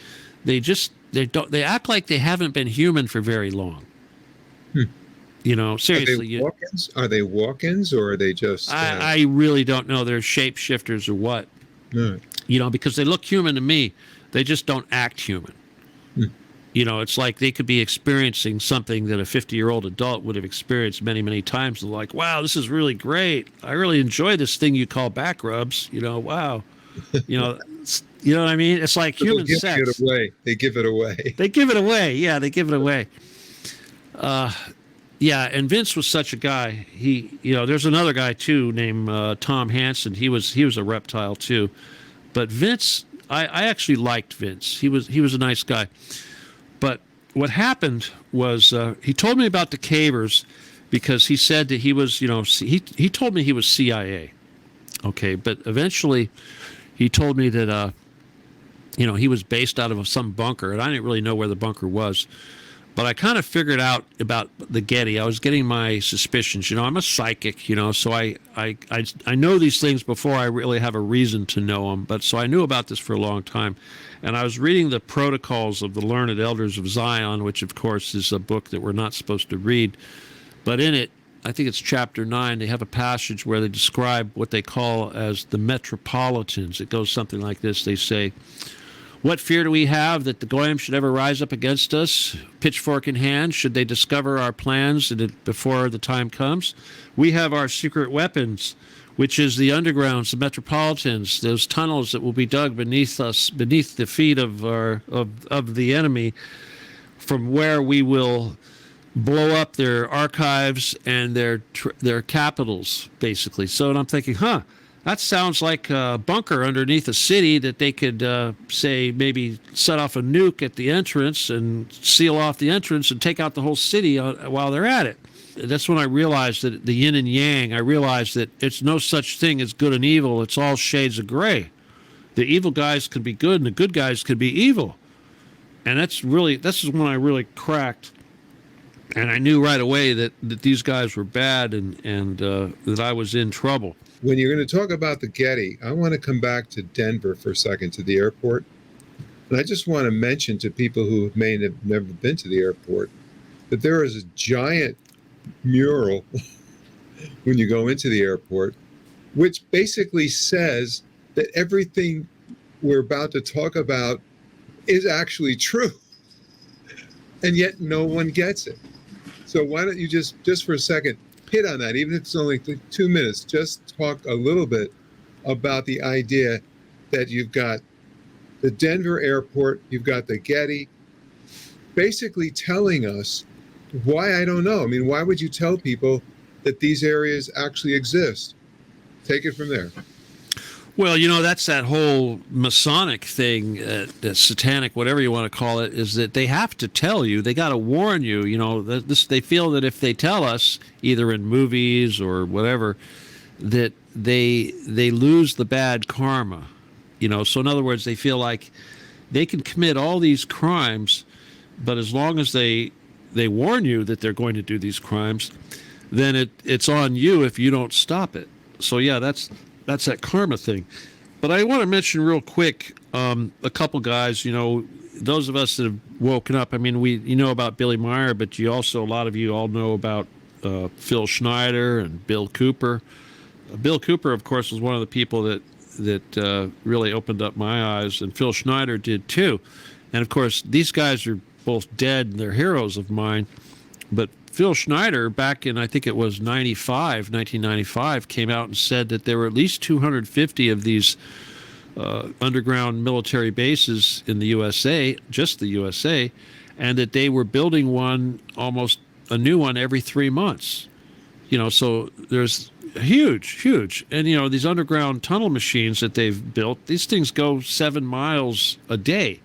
act like they haven't been human for very long. Seriously. Are they walk-ins or are they just? I really don't know. They're shapeshifters or what. No. Because they look human to me. They just don't act human. It's like they could be experiencing something that a 50-year-old adult would have experienced many, many times. They're like, wow, this is really great. I really enjoy this thing you call back rubs. Wow. You know what I mean? It's like human sex. They give it away. They give it away. Yeah, they give it away. Yeah, and Vince was such a guy. There's another guy too named Tom Hansen. He was a reptile too, but Vince, I actually liked Vince. He was a nice guy. But what happened was he told me about the cavers because he said that he was, he told me he was CIA. Okay, but eventually he told me that he was based out of some bunker, and I didn't really know where the bunker was. But I kind of figured out about the Getty. I was getting my suspicions. I'm a psychic, so I know these things before I really have a reason to know them. But so I knew about this for a long time. And I was reading the Protocols of the Learned Elders of Zion, which, of course, is a book that we're not supposed to read. But in it, I think it's chapter 9, they have a passage where they describe what they call as the Metropolitans. It goes something like this. They say, what fear do we have that the Goyim should ever rise up against us, pitchfork in hand, should they discover our plans before the time comes? We have our secret weapons, which is the undergrounds, the metropolitans, those tunnels that will be dug beneath us, beneath the feet of the enemy, from where we will blow up their archives and their capitals, basically. So I'm thinking, that sounds like a bunker underneath a city that they could, maybe set off a nuke at the entrance and seal off the entrance and take out the whole city while they're at it. That's when I realized that the yin and yang, I realized that it's no such thing as good and evil. It's all shades of gray. The evil guys could be good and the good guys could be evil. And this is when I really cracked. And I knew right away that these guys were bad and that I was in trouble. When you're going to talk about the Getty, I want to come back to Denver for a second, to the airport. And I just want to mention to people who may have never been to the airport that there is a giant mural when you go into the airport, which basically says that everything we're about to talk about is actually true. And yet no one gets it. So why don't you just for a second, hit on that, even if it's only 2 minutes, just talk a little bit about the idea that you've got the Denver airport, you've got the Getty, basically telling us why, I don't know. I mean, why would you tell people that these areas actually exist? Take it from there. Well, that's that whole Masonic thing, that satanic, whatever you want to call it, is that they have to tell you, they got to warn you, they feel that if they tell us, either in movies or whatever, that they lose the bad karma, So in other words, they feel like they can commit all these crimes, but as long as they warn you that they're going to do these crimes, then it's on you if you don't stop it. So yeah, that's that karma thing. But I want to mention real quick a couple guys, those of us that have woken up. I mean, you know about Billy Meyer, but a lot of you all know about Phil Schneider and Bill Cooper. Bill Cooper, of course, was one of the people that really opened up my eyes, and Phil Schneider did too. And of course, these guys are both dead and they're heroes of mine. But Phil Schneider, back in, I think it was 1995, came out and said that there were at least 250 of these underground military bases in the USA, just the USA, and that they were building almost a new one every 3 months. So there's huge. And, these underground tunnel machines that they've built, these things go 7 miles a day.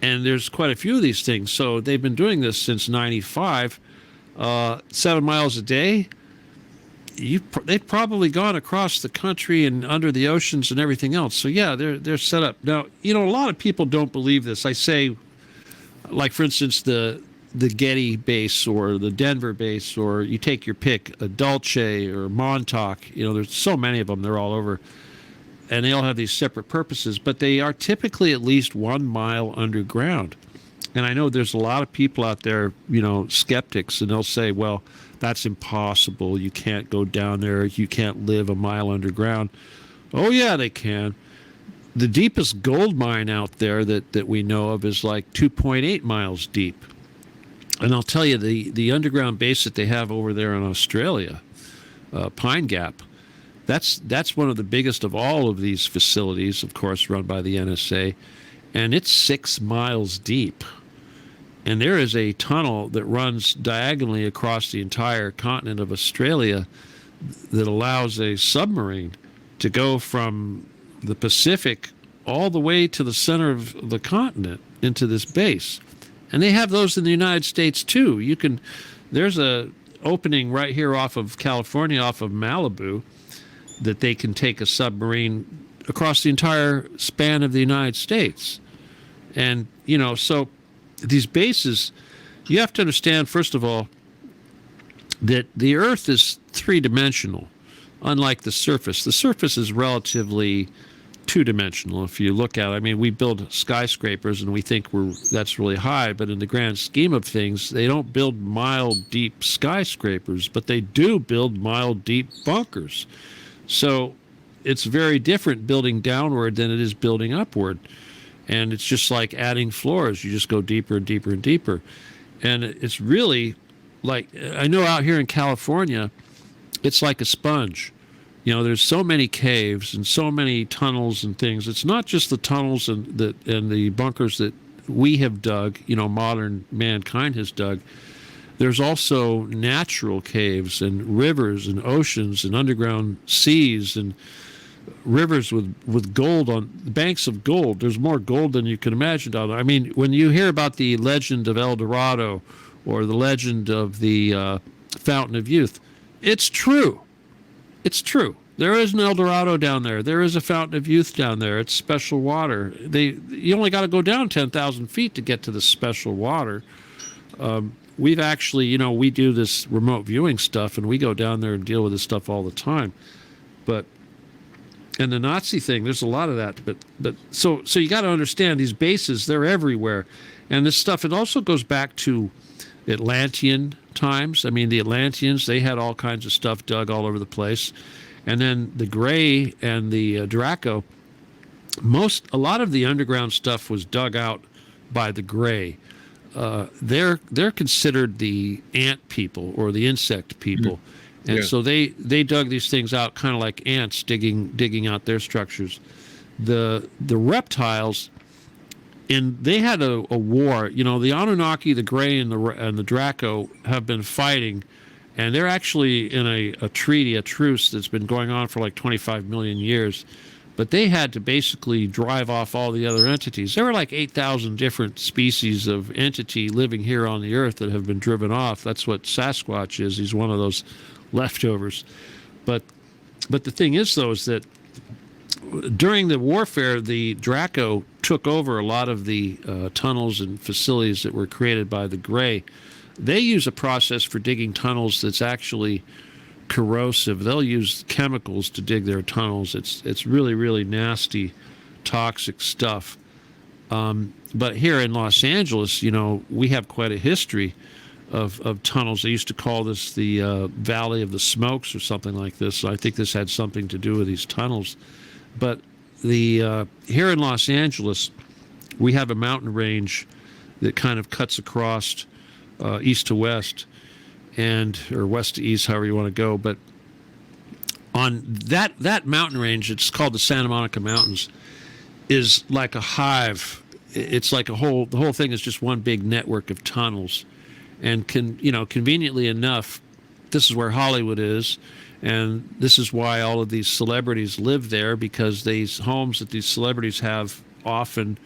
And there's quite a few of these things. So they've been doing this since 95, 7 miles a day. They've probably gone across the country and under the oceans and everything else. So yeah, they're set up. Now, a lot of people don't believe this. I say, like for instance, the Getty base or the Denver base, or you take your pick, a Dulce or Montauk. There's so many of them. They're all over. And they all have these separate purposes, but they are typically at least 1 mile underground. And I know there's a lot of people out there, skeptics, and they'll say, well, that's impossible. You can't go down there. You can't live a mile underground. Oh, yeah, they can. The deepest gold mine out there that we know of is like 2.8 miles deep. And I'll tell you, the underground base that they have over there in Australia, Pine Gap, that's one of the biggest of all of these facilities, of course, run by the NSA, and it's 6 miles deep. And there is a tunnel that runs diagonally across the entire continent of Australia that allows a submarine to go from the Pacific all the way to the center of the continent into this base. And they have those in the United States too. There's a opening right here off of California, off of Malibu, that they can take a submarine across the entire span of the United States. And, so these bases, you have to understand, first of all, that the Earth is three-dimensional, unlike the surface. The surface is relatively two-dimensional. If you look at it, we build skyscrapers and we think that's really high, but in the grand scheme of things, they don't build mile-deep skyscrapers, but they do build mile-deep bunkers. So it's very different building downward than it is building upward. And it's just like adding floors. You just go deeper and deeper and deeper. And it's really like, I know out here in California, it's like a sponge. There's so many caves and so many tunnels and things. It's not just the tunnels and the bunkers that we have dug, modern mankind has dug. There's also natural caves and rivers and oceans and underground seas and rivers with gold on banks of gold. There's more gold than you can imagine down there. When you hear about the legend of El Dorado or the legend of the Fountain of Youth, it's true. It's true. There is an El Dorado down there. There is a Fountain of Youth down there. It's special water. You only got to go down 10,000 feet to get to the special water. We've actually, we do this remote viewing stuff, and we go down there and deal with this stuff all the time. And the Nazi thing, there's a lot of that. But so you got to understand, these bases, they're everywhere. And this stuff, it also goes back to Atlantean times. The Atlanteans, they had all kinds of stuff dug all over the place. And then the Gray and the Draco, a lot of the underground stuff was dug out by the Gray. They're considered the ant people or the insect people. And so they dug these things out kind of like ants digging out their structures. The reptiles, and they had a war. The Anunnaki, the Gray, and the Draco have been fighting, and they're actually in a treaty, a truce that's been going on for like 25 million years. But they had to basically drive off all the other entities. There were like 8,000 different species of entity living here on the Earth that have been driven off. That's what Sasquatch is. He's one of those leftovers. But the thing is, though, is that during the warfare, the Draco took over a lot of the tunnels and facilities that were created by the Gray. They use a process for digging tunnels that's actually corrosive. They'll use chemicals to dig their tunnels. It's really, really nasty, toxic stuff. But here in Los Angeles, we have quite a history of tunnels. They used to call this the Valley of the Smokes or something like this. So I think this had something to do with these tunnels. But here in Los Angeles, we have a mountain range that kind of cuts across east to west, or west to east, however you want to go. But on that mountain range, it's called the Santa Monica Mountains, is like a hive. It's like the whole thing is just one big network of tunnels. And conveniently enough, this is where Hollywood is, and this is why all of these celebrities live there, because these homes that these celebrities have often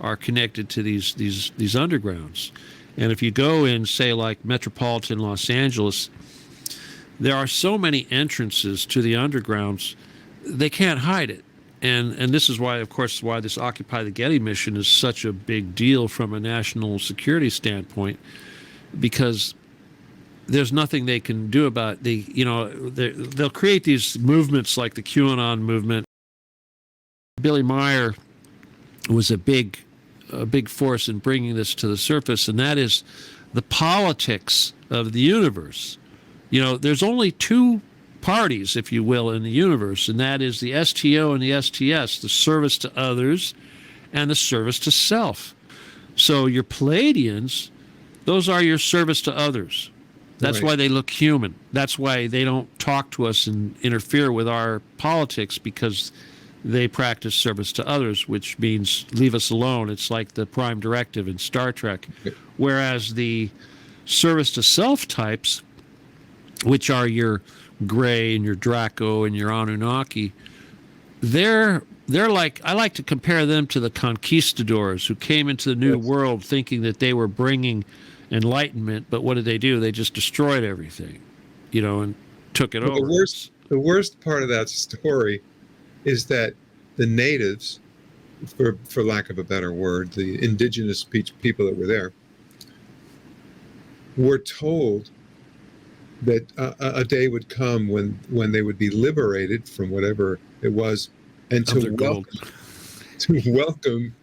are connected to these undergrounds. And if you go in, say, like metropolitan Los Angeles, there are so many entrances to the undergrounds, they can't hide it. And this is why, of course, why this Occupy the Getty mission is such a big deal from a national security standpoint, because there's nothing they can do about they'll create these movements like the QAnon movement. Billy Meyer was a big force in bringing this to the surface, and that is the politics of the universe. There's only two parties, if you will, in the universe, and that is the STO and the STS, the service to others and the service to self. So your Pleiadians, those are your service to others. That's Right. why they look human. That's why they don't talk to us and interfere with our politics, because they practice service to others, which means leave us alone. It's like the prime directive in Star Trek. Whereas the service to self types, which are your Gray and your Draco and your Anunnaki, they're like, I like to compare them to the conquistadors who came into the New World thinking that they were bringing enlightenment, but what did they do? They just destroyed everything, and took it over. The worst part of that story is that the natives, for lack of a better word, the indigenous people that were there, were told that a day would come when they would be liberated from whatever it was, and to welcome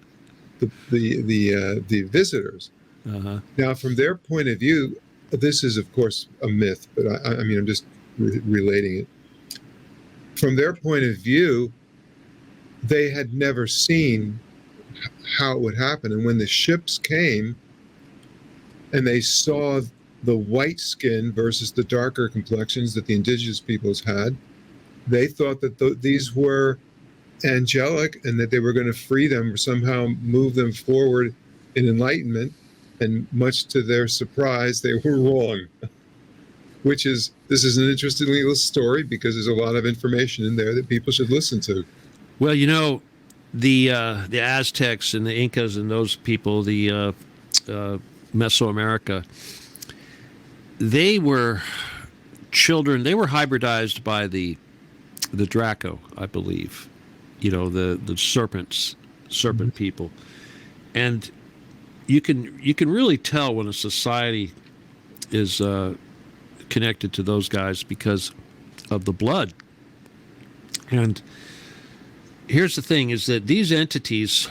the visitors. Uh-huh. Now, from their point of view, this is of course a myth, but I mean I'm just relating it. From their point of view, they had never seen how it would happen, and when the ships came and they saw the white skin versus the darker complexions that the indigenous peoples had, they thought that these were angelic and that they were going to free them or somehow move them forward in enlightenment. And much to their surprise, they were wrong. This is an interesting little story because there's a lot of information in there that people should listen to. Well, the Aztecs and the Incas and those people, the Mesoamerica, they were children. They were hybridized by the Draco, I believe. The serpent people, and you can really tell when a society is connected to those guys because of the blood. And here's the thing, is that these entities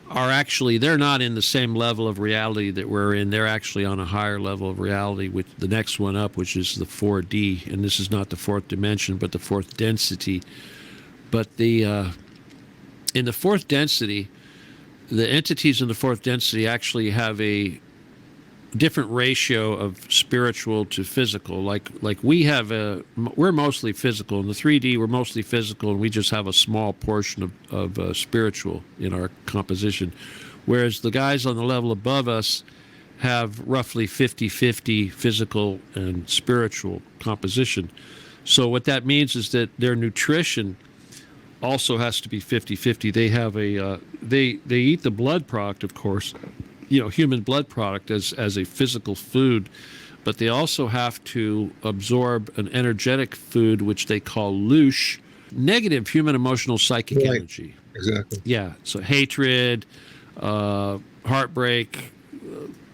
are actually, they're not in the same level of reality that we're in. They're actually on a higher level of reality, with the next one up, which is the 4D. And this is not the fourth dimension, but the fourth density. But in the fourth density, the entities in the fourth density actually have a different ratio of spiritual to physical. Like we're mostly physical. In the 3D, we're mostly physical, and we just have a small portion of spiritual in our composition. Whereas the guys on the level above us have roughly 50-50 physical and spiritual composition. So what that means is that their nutrition also has to be 50-50. They have they eat the blood product, of course, human blood product as a physical food, but they also have to absorb an energetic food which they call loosh, negative human emotional psychic energy. Exactly. Yeah. So hatred, heartbreak,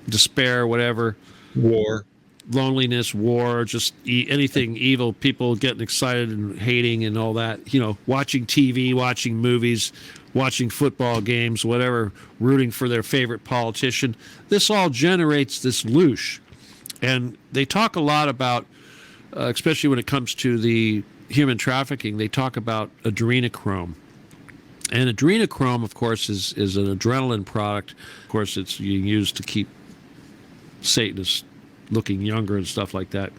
despair, whatever. War. Loneliness, war, just anything evil, people getting excited and hating and all that, watching TV, watching movies, watching football games, whatever, rooting for their favorite politician. This all generates this loosh. And they talk a lot about, especially when it comes to the human trafficking, they talk about adrenochrome. And adrenochrome, of course, is an adrenaline product. Of course, it's used to keep Satanists looking younger and stuff like that.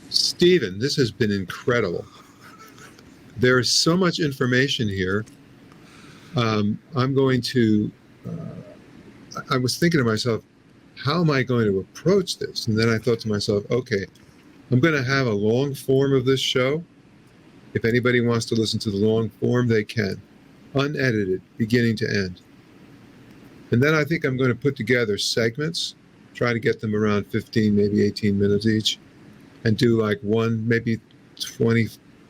Stephen, this has been incredible. There is so much information here. I was thinking to myself, how am I going to approach this? And then I thought to myself, okay, I'm going to have a long form of this show. If anybody wants to listen to the long form, they can. Unedited, beginning to end. And then I think I'm going to put together segments, try to get them around 15, maybe 18 minutes each, and do like one, maybe 20,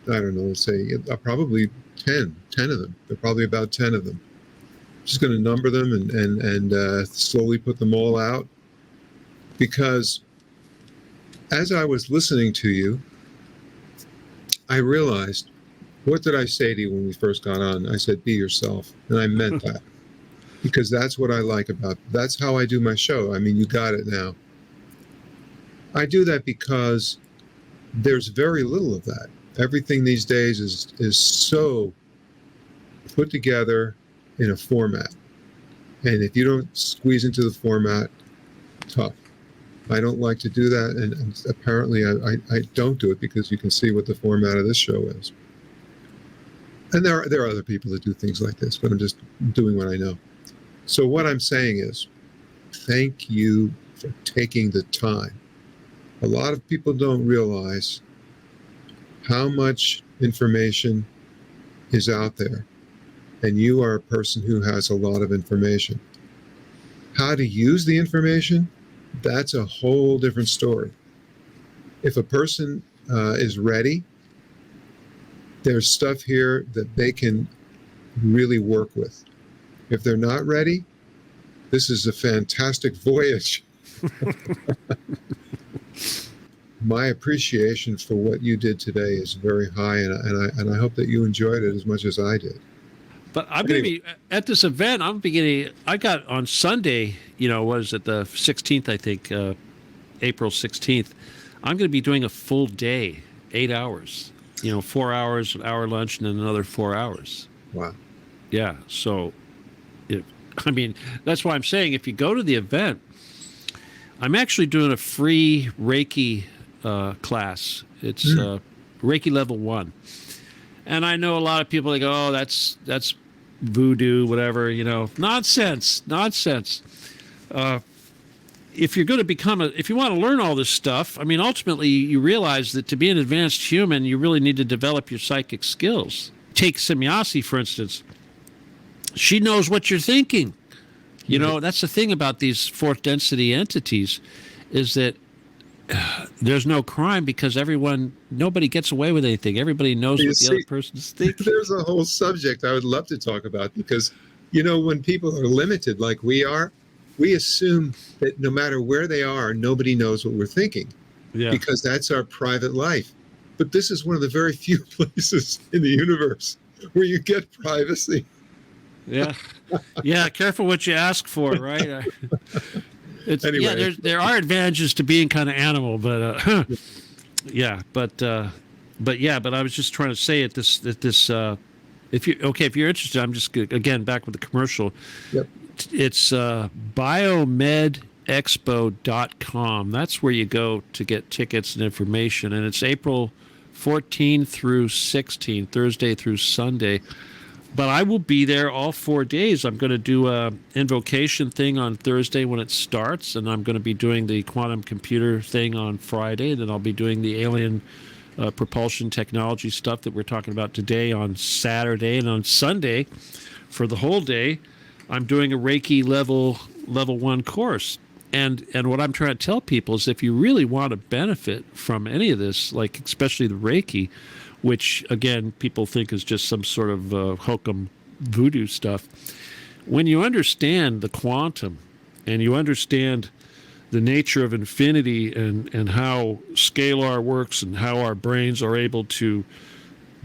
I don't know, let's say probably 10 of them. There are probably about 10 of them. Just going to number them and slowly put them all out. Because as I was listening to you, I realized, what did I say to you when we first got on? I said, be yourself. And I meant that. Because that's what I like about, that's how I do my show. I mean, you got it now. I do that because there's very little of that. Everything these days is so put together in a format. And if you don't squeeze into the format, tough. I don't like to do that, and apparently I don't do it because you can see what the format of this show is. And there are other people that do things like this, but I'm just doing what I know. So what I'm saying is, thank you for taking the time. A lot of people don't realize how much information is out there, and you are a person who has a lot of information. How to use the information, that's a whole different story. If a person is ready, there's stuff here that they can really work with. If they're not ready, this is a fantastic voyage. My appreciation for what you did today is very high, and I hope that you enjoyed it as much as I did. But I'm going to be at this event. I got on Sunday, what is it, the 16th, I think, April 16th. I'm going to be doing a full day, 8 hours, 4 hours, an hour lunch, and then another 4 hours. Wow. Yeah. So, that's why I'm saying if you go to the event, I'm actually doing a free Reiki class. It's Reiki level 1. And I know a lot of people, they go, oh, that's voodoo, whatever, nonsense. If you're going to if you want to learn all this stuff, ultimately you realize that to be an advanced human, you really need to develop your psychic skills. Take Semyasi, for instance. She knows what you're thinking. That's the thing about these fourth density entities, is that there's no crime because nobody gets away with anything. Everybody knows what the other person's thinking. There's a whole subject I would love to talk about because, when people are limited like we are, we assume that no matter where they are, nobody knows what we're thinking because that's our private life. But this is one of the very few places in the universe where you get privacy. Yeah. Yeah. Careful what you ask for, right? Anyway. Yeah, there are advantages to being kind of animal, but but I was just trying to say if you're interested, I'm just again back with the commercial. Yep. It's biomedexpo.com. That's where you go to get tickets and information, and it's April 14 through 16, Thursday through Sunday. But I will be there all 4 days. I'm going to do a invocation thing on Thursday when it starts, and I'm going to be doing the quantum computer thing on Friday. Then I'll be doing the alien propulsion technology stuff that we're talking about today on Saturday. And on Sunday, for the whole day, I'm doing a Reiki level 1 course. And what I'm trying to tell people is if you really want to benefit from any of this, like especially the Reiki, which, again, people think is just some sort of hokum voodoo stuff. When you understand the quantum and you understand the nature of infinity and how scalar works and how our brains are able to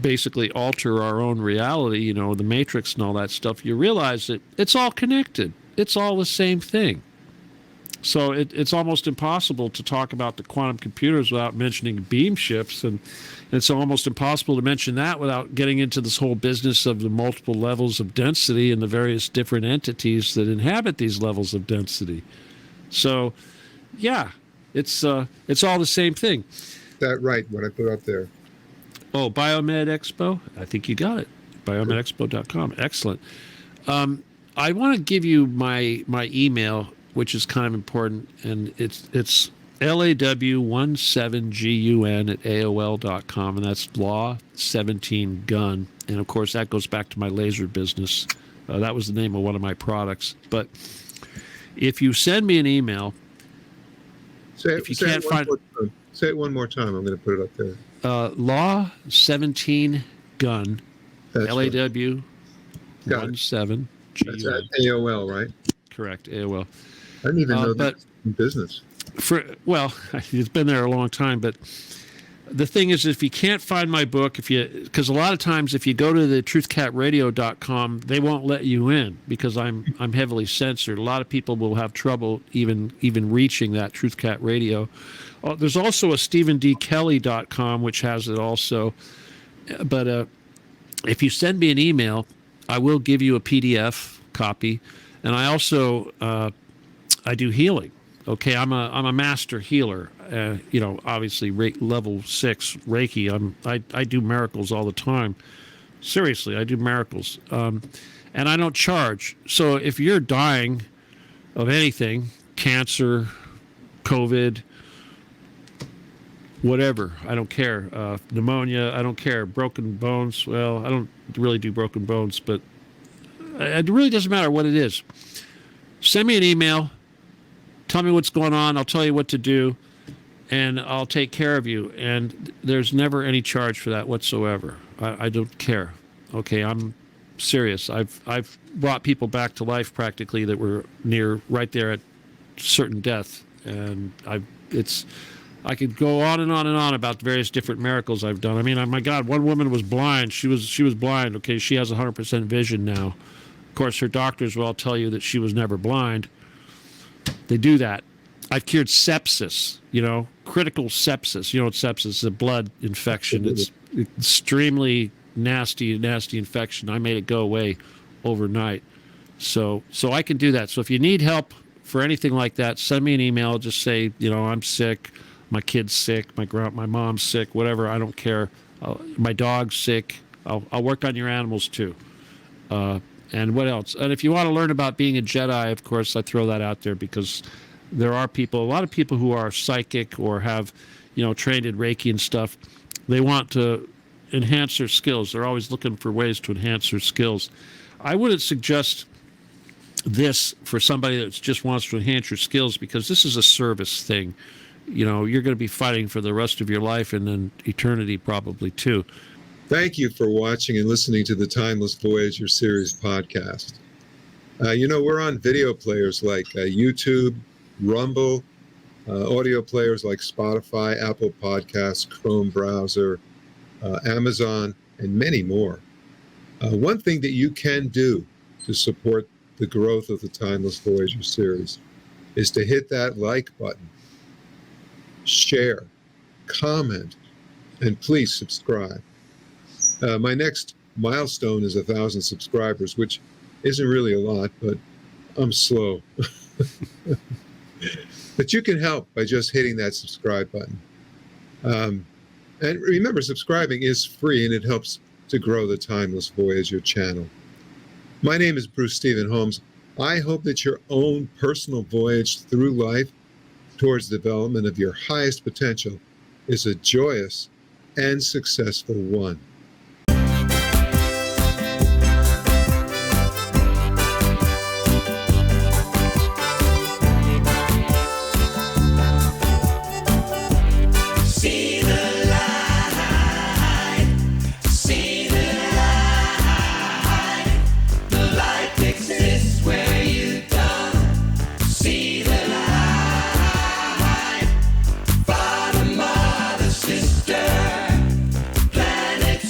basically alter our own reality, the matrix and all that stuff, you realize that it's all connected. It's all the same thing. So it's almost impossible to talk about the quantum computers without mentioning beam ships, and it's almost impossible to mention that without getting into this whole business of the multiple levels of density and the various different entities that inhabit these levels of density. So, yeah, it's all the same thing. That right, what I put up there. Oh, Biomed Expo? I think you got it. biomedexpo.com. Excellent. I want to give you my email, which is kind of important, and it's law17gun@aol.com, and that's law17gun. And of course, that goes back to my laser business. That was the name of one of my products. But if you send me an email, Say if you can't find it one more time. I'm going to put it up there. Law 17 Gun, That's LAW Got it. 17 That's GUN. at AOL, right? Correct, AOL. I didn't even know but that in business. It's been there a long time, but the thing is, if you can't find my book, because a lot of times if you go to the truthcatradio.com, they won't let you in because I'm heavily censored. A lot of people will have trouble even reaching that Truth Cat Radio. There's also a StephenDKelly.com, which has it also. But if you send me an email, I will give you a PDF copy, and I also I do healing. Okay, I'm a master healer. Obviously level 6 Reiki. I do miracles all the time. Seriously, I do miracles, and I don't charge. So if you're dying of anything, cancer, COVID, whatever, I don't care. Pneumonia, I don't care. Broken bones. Well, I don't really do broken bones, but it really doesn't matter what it is. Send me an email. Tell me what's going on. I'll tell you what to do, and I'll take care of you. And there's never any charge for that whatsoever. I don't care. Okay, I'm serious. I've brought people back to life practically that were right there at certain death, and I could go on and on and on about the various different miracles I've done. I mean, my God, one woman was blind. She was blind. Okay, she has 100% vision now. Of course, her doctors will all tell you that she was never blind. They do that. I've cured sepsis, critical sepsis. You know what sepsis is? A blood infection. It's extremely nasty infection. I made it go away overnight. So I can do that. So if you need help for anything like that, send me an email. Just say, I'm sick, my kid's sick, my mom's sick, whatever. I don't care. My dog's sick. I'll work on your animals too. And what else? And if you want to learn about being a Jedi, of course, I throw that out there because there are a lot of people who are psychic or have, trained in Reiki and stuff. They want to enhance their skills. They're always looking for ways to enhance their skills. I wouldn't suggest this for somebody that just wants to enhance your skills because this is a service thing. You're going to be fighting for the rest of your life and then eternity probably too. Thank you for watching and listening to the Timeless Voyager series podcast. We're on video players like YouTube, Rumble, audio players like Spotify, Apple Podcasts, Chrome browser, Amazon, and many more. One thing that you can do to support the growth of the Timeless Voyager series is to hit that like button, share, comment, and please subscribe. My next milestone is 1,000 subscribers, which isn't really a lot, but I'm slow. But you can help by just hitting that subscribe button. And remember, subscribing is free, and it helps to grow the Timeless Voyager channel. My name is Bruce Stephen Holmes. I hope that your own personal voyage through life towards the development of your highest potential is a joyous and successful one. Planet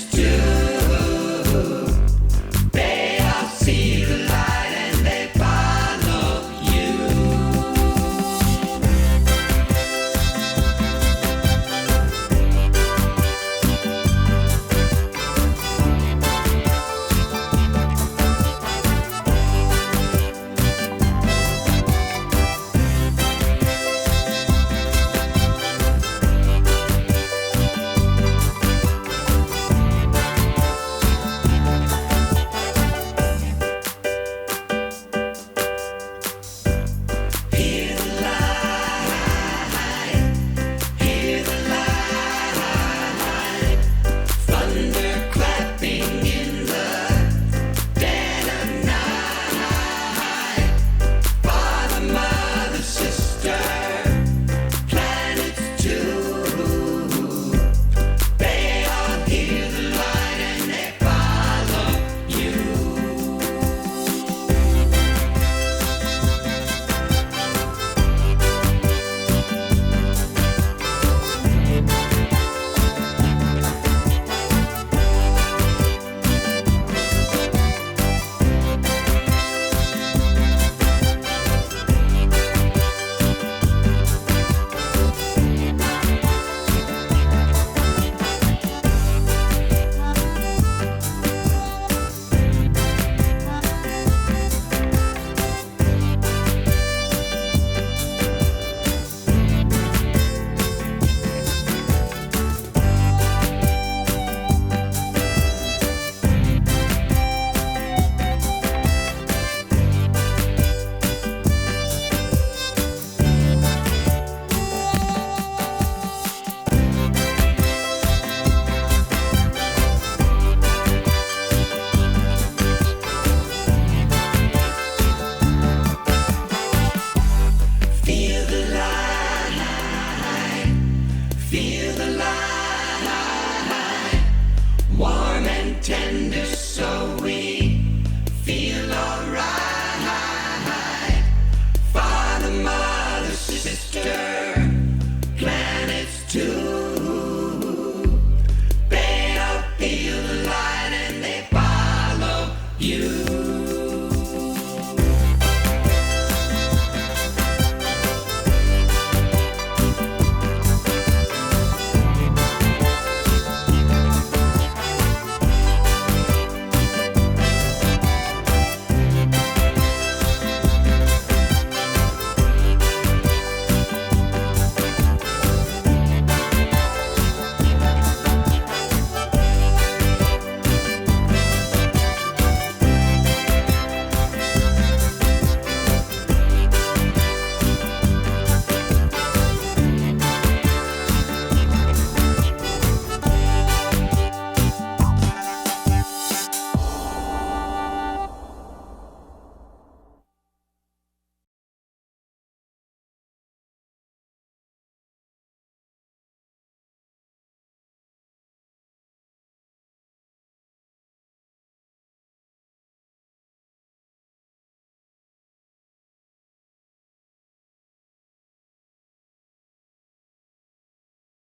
Feel the light.